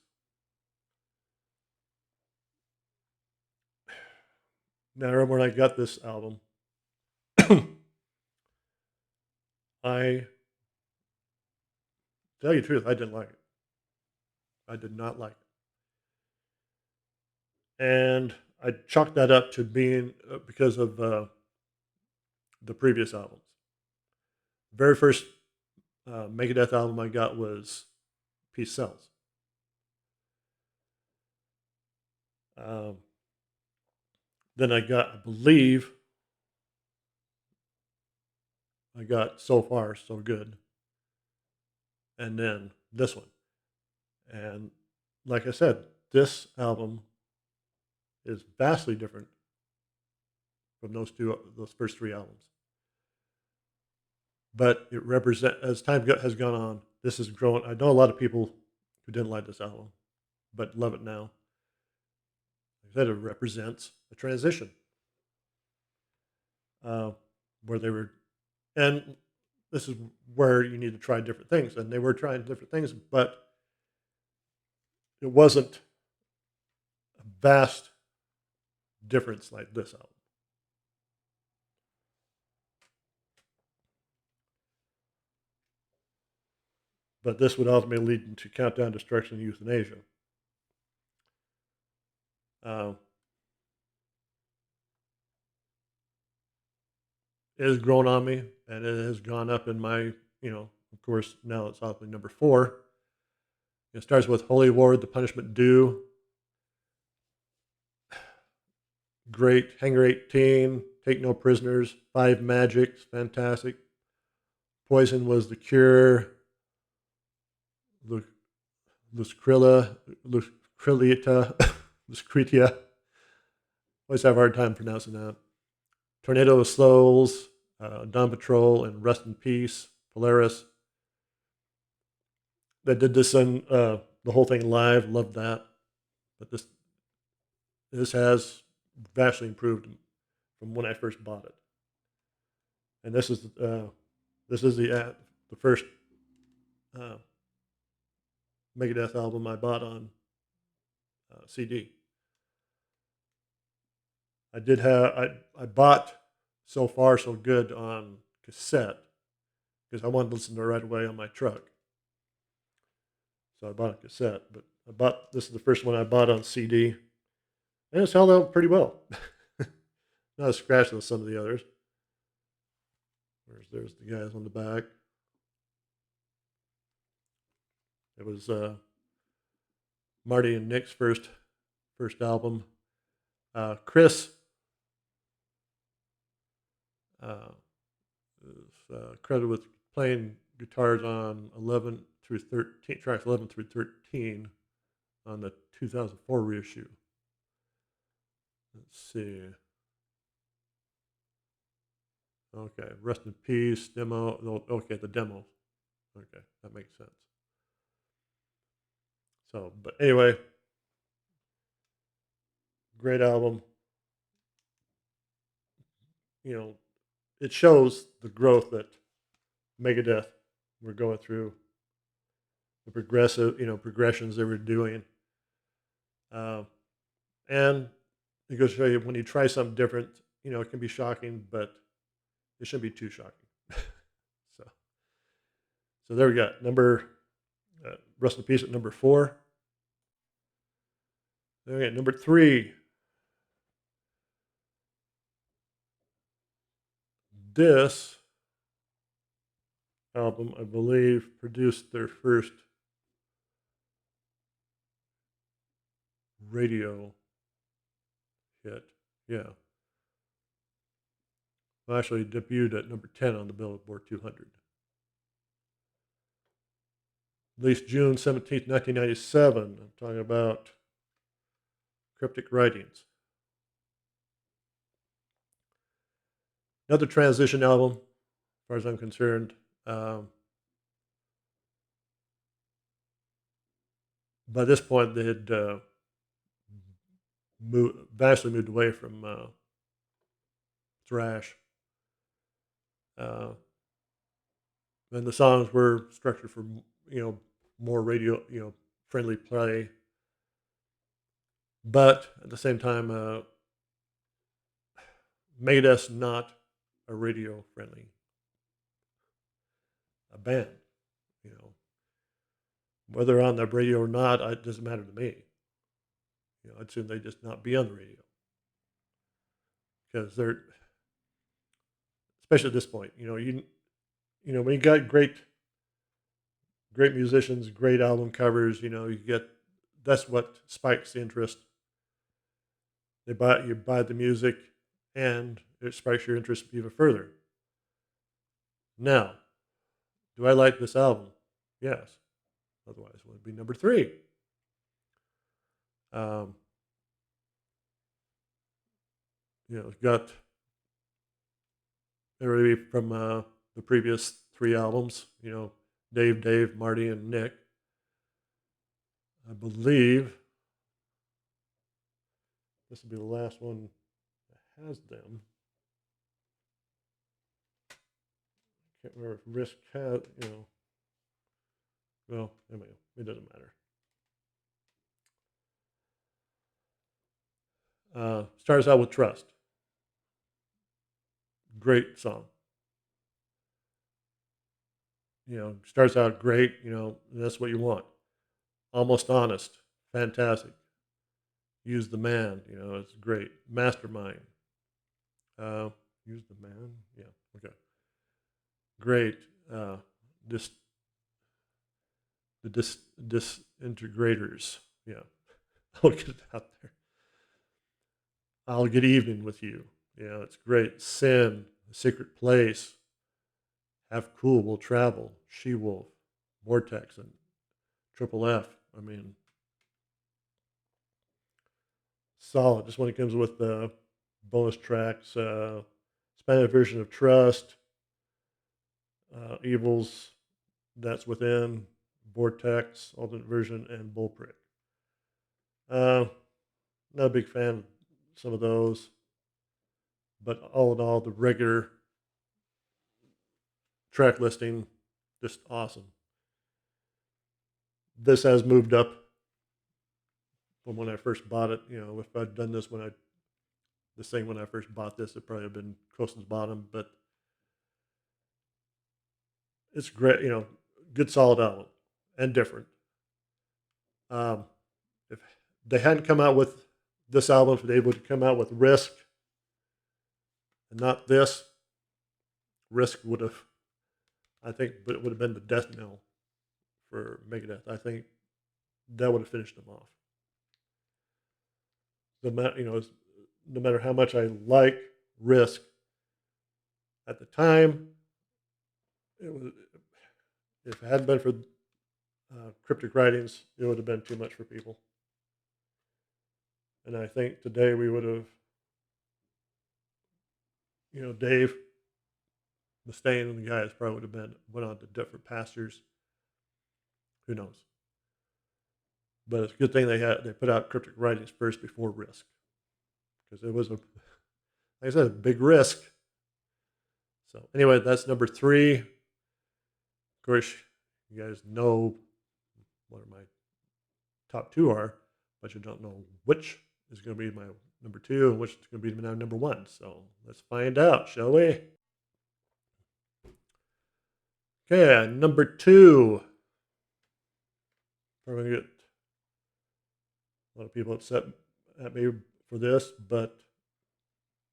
Now, I remember when I got this album, I tell you the truth, I didn't like it. I did not like it. And I chalked that up to being because of the previous albums. Very first Megadeth album I got was Peace Sells. Then I believe I got So Far, So Good. And then this one. And like I said, this album is vastly different from those first 3 albums. But it represents, as time has gone on, this has grown. I know a lot of people who didn't like this album, but love it now. Like I said, it represents a transition where they were, and this is where you need to try different things. And they were trying different things, but it wasn't a vast difference like this album. But this would ultimately lead into Countdown, Destruction, and Euthanasia. It has grown on me, and it has gone up in my, of course, now it's ultimately number 4. It starts with Holy War, The Punishment Due. Great. Hangar 18, Take No Prisoners, Five Magics, fantastic. Poison Was the Cure, Luscrilla, Luscrillita, Luscritia. Always have a hard time pronouncing that. Tornado of Souls, Dawn Patrol, and Rest in Peace, Polaris. They did this on the whole thing live. Loved that. But this has vastly improved from when I first bought it. And this is the first Megadeth album I bought on CD. I bought So Far So Good on cassette because I wanted to listen to it right away on my truck. So I bought a cassette, but this is the first one I bought on CD, and it's held out pretty well. Not as scratched as some of the others. There's the guys on the back. It was Marty and Nick's first album. Chris is credited with playing guitars on 11 through 13, tracks 11 through 13 on the 2004 reissue. Let's see. Okay, Rest in Peace, demo. Okay, the demo. Okay, that makes sense. So, but anyway, great album. It shows the growth that Megadeth were going through, the progressions they were doing. And it goes to show you when you try something different, it can be shocking, but it shouldn't be too shocking. So there we go. Rest in Peace at number 4. Okay, number 3. This album, I believe, produced their first radio hit. Yeah. Well, actually debuted at number 10 on the Billboard 200. Released June 17th, 1997. I'm talking about Cryptic Writings. Another transition album, as far as I'm concerned. By this point, they had vastly moved away from thrash. And the songs were structured for more radio friendly play, but at the same time, Megadeth's not a radio friendly band. Whether on the radio or not, it doesn't matter to me. I'd assume they just not be on the radio because they're, especially at this point. When you got great musicians, great album covers, that's what spikes the interest. You buy the music, and it spikes your interest even further. Now, do I like this album? Yes. Otherwise, it would be number 3. It's got everybody from the previous 3 albums. Dave, Marty, and Nick. I believe this will be the last one that has them. I can't remember if Risk has, Well, anyway, it doesn't matter. Starts out with Trust. Great song. Starts out great, that's what you want. Almost Honest, fantastic. Use the Man, it's great. Mastermind. Use the Man, yeah, okay. Great. The Disintegrators, yeah. I'll get it out there. I'll Get Even With You, yeah, it's great. Sin, The Secret Place, Have Cool Will Travel, She-Wolf, Vortex, and Triple F. I mean, solid. Just when it comes with the bonus tracks, expanded version of Trust, Evils, That's Within, Vortex, alternate version, and Bullprick. Not a big fan of some of those, but all in all, the regular track listing, just awesome. This has moved up from when I first bought it. You know, if I'd done this when I first bought this, it probably have been close to the bottom, but it's great. You know, good solid album and different. If they hadn't come out with this album, if they would come out with Risk and not this, Risk would have, I think, but it would have been the death knell for Megadeth. I think that would have finished them off. No matter how much I like Risk, at the time, it was, if it hadn't been for Cryptic Writings, it would have been too much for people. And I think today we would have, Dave Mustaine and the guys probably would have went on to different pastures. Who knows? But it's a good thing they put out Cryptic Writings first before Risk, because it was like I said, a big risk. So anyway, that's number 3. Of course, you guys know what my top 2 are, but you don't know which is going to be my number 2 and which is going to be my number 1. So let's find out, shall we? Okay, number 2. We're going to get a lot of people upset at me for this, but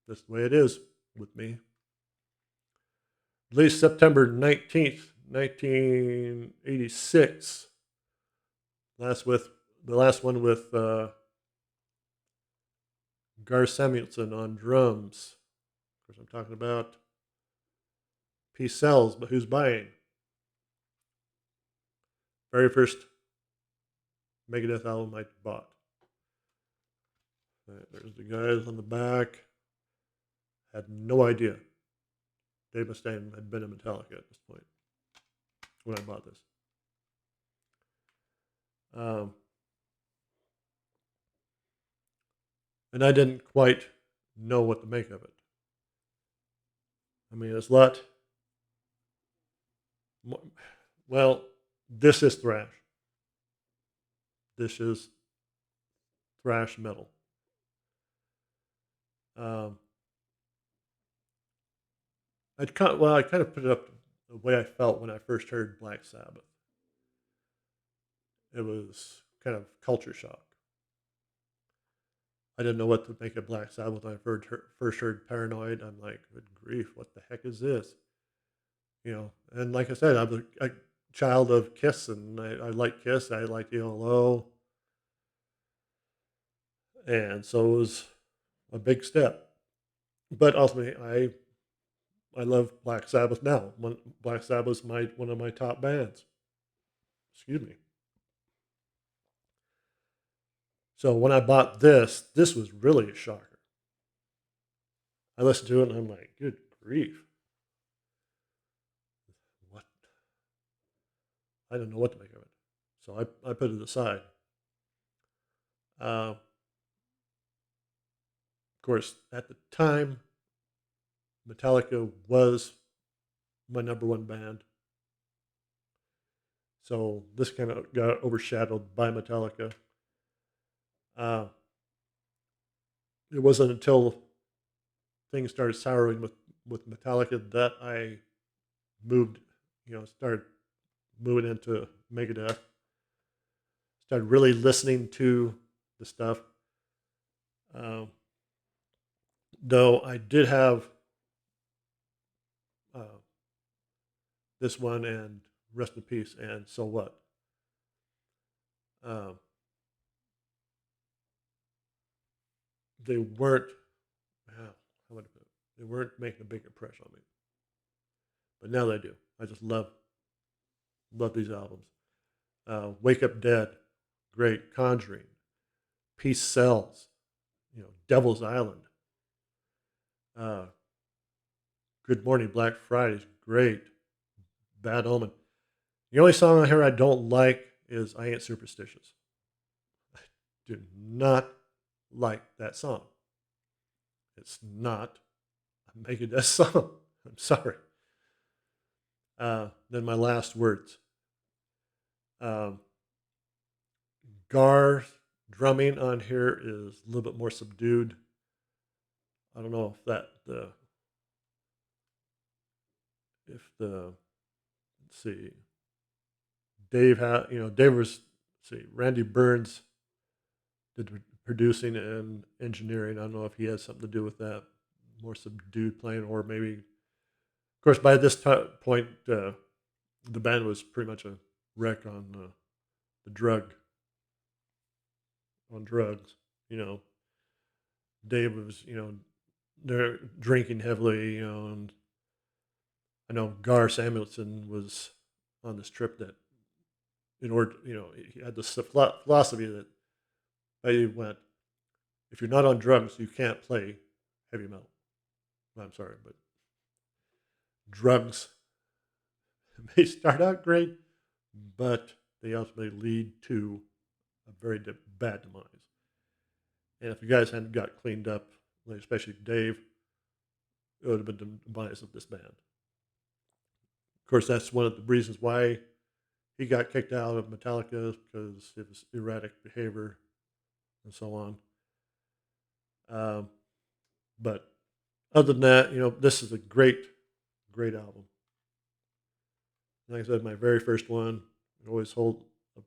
that's the way it is with me. Released September 19th, 1986. The last one with Gar Samuelson on drums. Of course, I'm talking about Peace Sells, but who's buying? Very first Megadeth album I bought. There's the guys on the back. Had no idea Dave Mustaine had been in Metallica at this point when I bought this. And I didn't quite know what to make of it. I mean, it's a lot. Well, this is thrash. This is thrash metal. I kind of put it up the way I felt when I first heard Black Sabbath. It was kind of culture shock. I didn't know what to make of Black Sabbath when I first heard Paranoid. I'm like, good grief, what the heck is this? And like I said, I'm a child of Kiss, and I like Kiss. I like ELO. And so it was a big step. But ultimately, I love Black Sabbath now. Black Sabbath is one of my top bands. Excuse me. So when I bought this was really a shocker. I listened to it and I'm like, good grief. What? I don't know what to make of it. So I put it aside. Of course, at the time, Metallica was my number 1 band. So this kind of got overshadowed by Metallica. It wasn't until things started souring with Metallica that I started moving into Megadeth. Started really listening to the stuff. Though I did have this one and Rest in Peace and So What. They weren't, they weren't making a big impression on me. But now they do. I just love these albums. Wake Up Dead, great. Conjuring, Peace Sells, Devil's Island, uh, Good Morning Black Friday, great. Bad Omen. The only song on here I don't like is I Ain't Superstitious. I do not like that song. It's not a Megadeth song. I'm sorry. Then my last words. Um, Gar's drumming on here is a little bit more subdued. I don't know if the let's see, Dave was, let's see, Randy Burns did producing and engineering. I don't know if he has something to do with that, more subdued playing, or maybe, of course, by this point, the band was pretty much a wreck on the drugs. Dave was, they're drinking heavily, and I know Gar Samuelson was on this trip that, in order, he had this philosophy that he went, if you're not on drugs, you can't play heavy metal. I'm sorry, but drugs may start out great, but they ultimately lead to a very bad demise. And if you guys hadn't got cleaned up, especially Dave, it would have been the demise of this band. Of course, that's one of the reasons why he got kicked out of Metallica, because of his erratic behavior and so on. But other than that, this is a great, great album. Like I said, my very first one. It always hold a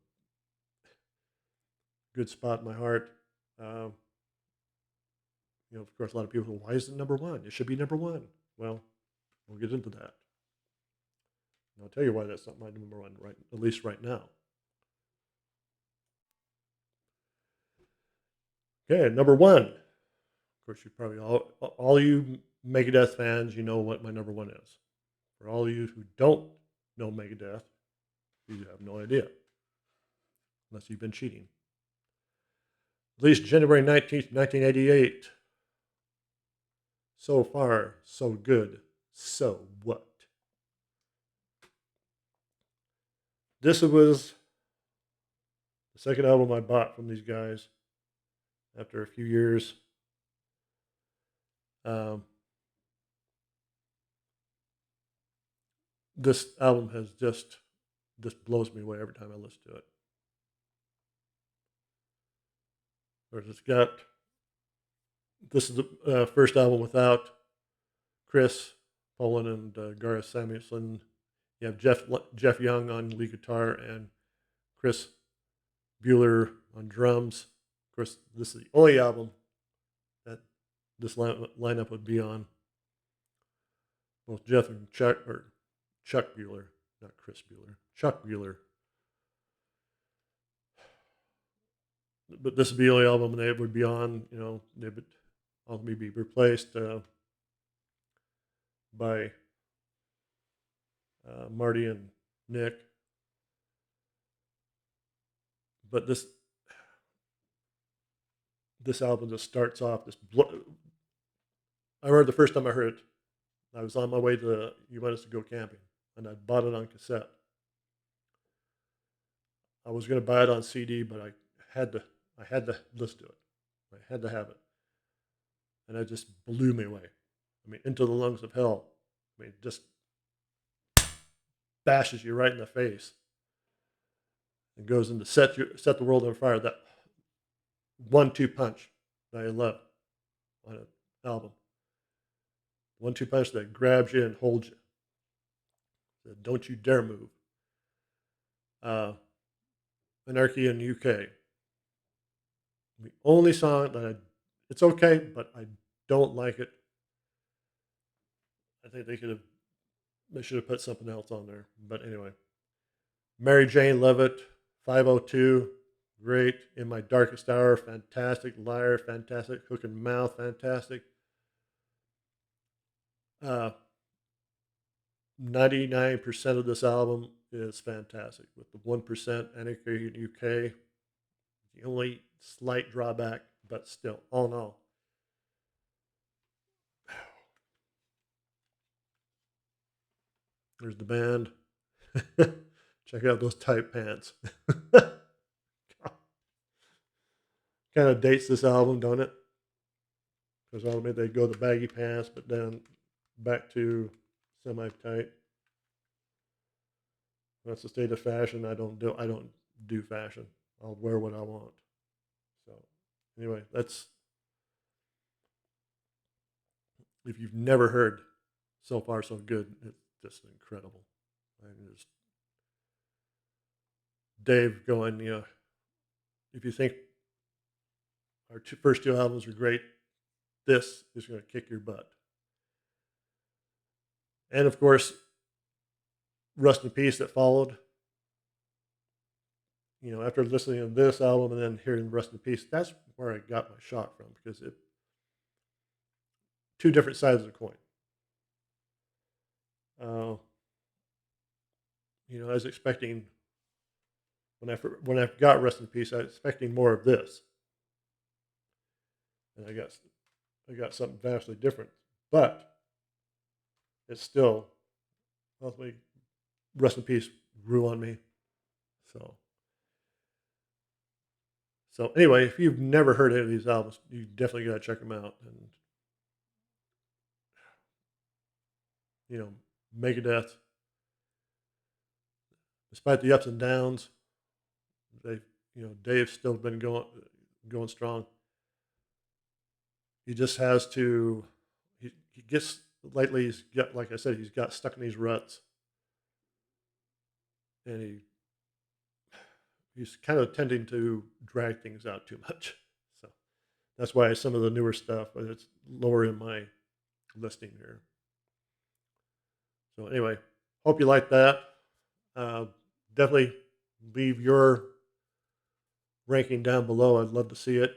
good spot in my heart. Of course, a lot of people go, why is it number one? It should be number one. Well, we'll get into that. And I'll tell you why that's not my number one, right? At least right now. Okay, number one. Of course, you probably all you Megadeth fans, you know what my number one is. For all of you who don't know Megadeth, you have no idea, unless you've been cheating. Released January 19th, 1988. So far, so good. So what? This was the second album I bought from these guys after a few years. This album has just blows me away every time I listen to it. Of course, this is the first album without Chris Poland and Gar Samuelson. You have Jeff Young on lead guitar and Chris Bueller on drums. Of course, this is the only album that this lineup would be on. Both Jeff and Chuck Bueller, not Chris Bueller, Chuck Bueller. But this would be the only album they would be on. They would ultimately be replaced by Marty and Nick. But this album just starts off I remember the first time I heard it, I was on my way to us to go camping, and I bought it on cassette. I was going to buy it on CD, but I had to listen to it. I had to have it, and it just blew me away. I mean, Into the Lungs of Hell. I mean, it just bashes you right in the face. It goes into set the world on fire. That 1-2 punch that I love on an album. 1-2 punch that grabs you and holds you. That don't you dare move. Anarchy in the UK. The only song that it's okay, but I don't like it. I think they should have put something else on there. But anyway, Mary Jane Leavitt, 502, great. In My Darkest Hour, fantastic. Liar, fantastic. Hook and Mouth, fantastic. 99% of this album is fantastic. With the 1% Anarchy UK, the only slight drawback, but still, all in all. There's the band. Check out those tight pants. Kind of dates this album, don't it? Because ultimately they go the baggy pants, but then back to semi-tight. That's the state of fashion. I don't do fashion. I'll wear what I want. So anyway, if you've never heard So Far So Good, it's just incredible. Just Dave going, if you think our first two albums were great, this is going to kick your butt. And of course, Rust in Peace that followed. After listening to this album and then hearing Rust in Peace, that's where I got my shock from, because two different sides of the coin. I was expecting, when I got Rust in Peace, I was expecting more of this, and I got something vastly different. But it's still, ultimately, Rust in Peace grew on me. So anyway, if you've never heard any of these albums, you definitely got to check them out. And Megadeth, despite the ups and downs, Dave's still been going strong. He just has to. He gets lately. He's got, like I said, he's got stuck in these ruts, and he's kind of tending to drag things out too much. So that's why some of the newer stuff, it's lower in my listing here. So anyway, hope you like that. Definitely leave your ranking down below. I'd love to see it.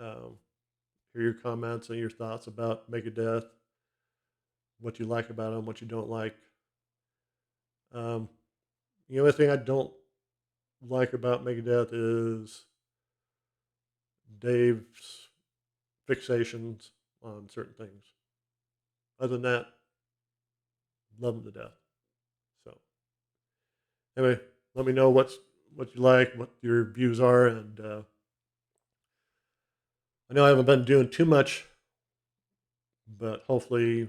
Hear your comments and your thoughts about Megadeth, what you like about them, what you don't like. The only thing I don't like about Megadeth is Dave's fixations on certain things. Other than that, love them to death. So anyway, let me know what you like, what your views are, and I know I haven't been doing too much, but hopefully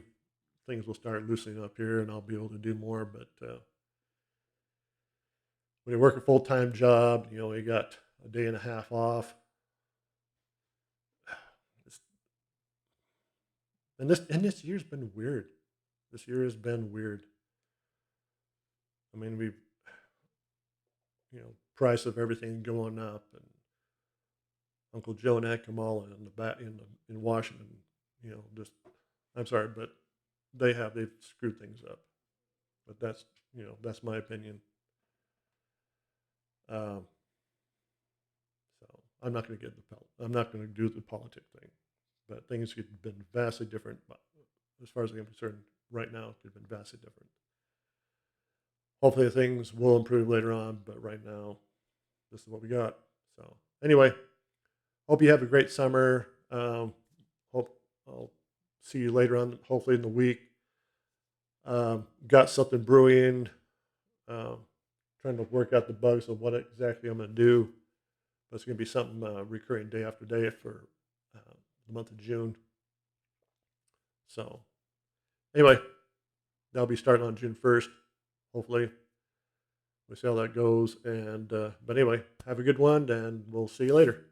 things will start loosening up here and I'll be able to do more. But when you work a full-time job, you got a day and a half off. And this year's been weird. This year has been weird. I mean, we've, price of everything going up, and Uncle Joe and Aunt Kamala in Washington, just, I'm sorry, but they've screwed things up. But that's my opinion. So I'm not going to I'm not going to do the politic thing, but things could have been vastly different. As far as I'm concerned, right now, it could have been vastly different. Hopefully things will improve later on, but right now, this is what we got. So anyway, hope you have a great summer. Hope I'll see you later on, hopefully in the week. Got something brewing. Trying to work out the bugs of what exactly I'm going to do. But it's going to be something recurring day after day for the month of June. So anyway, that'll be starting on June 1st. Hopefully, we'll see how that goes. And but anyway, have a good one, and we'll see you later.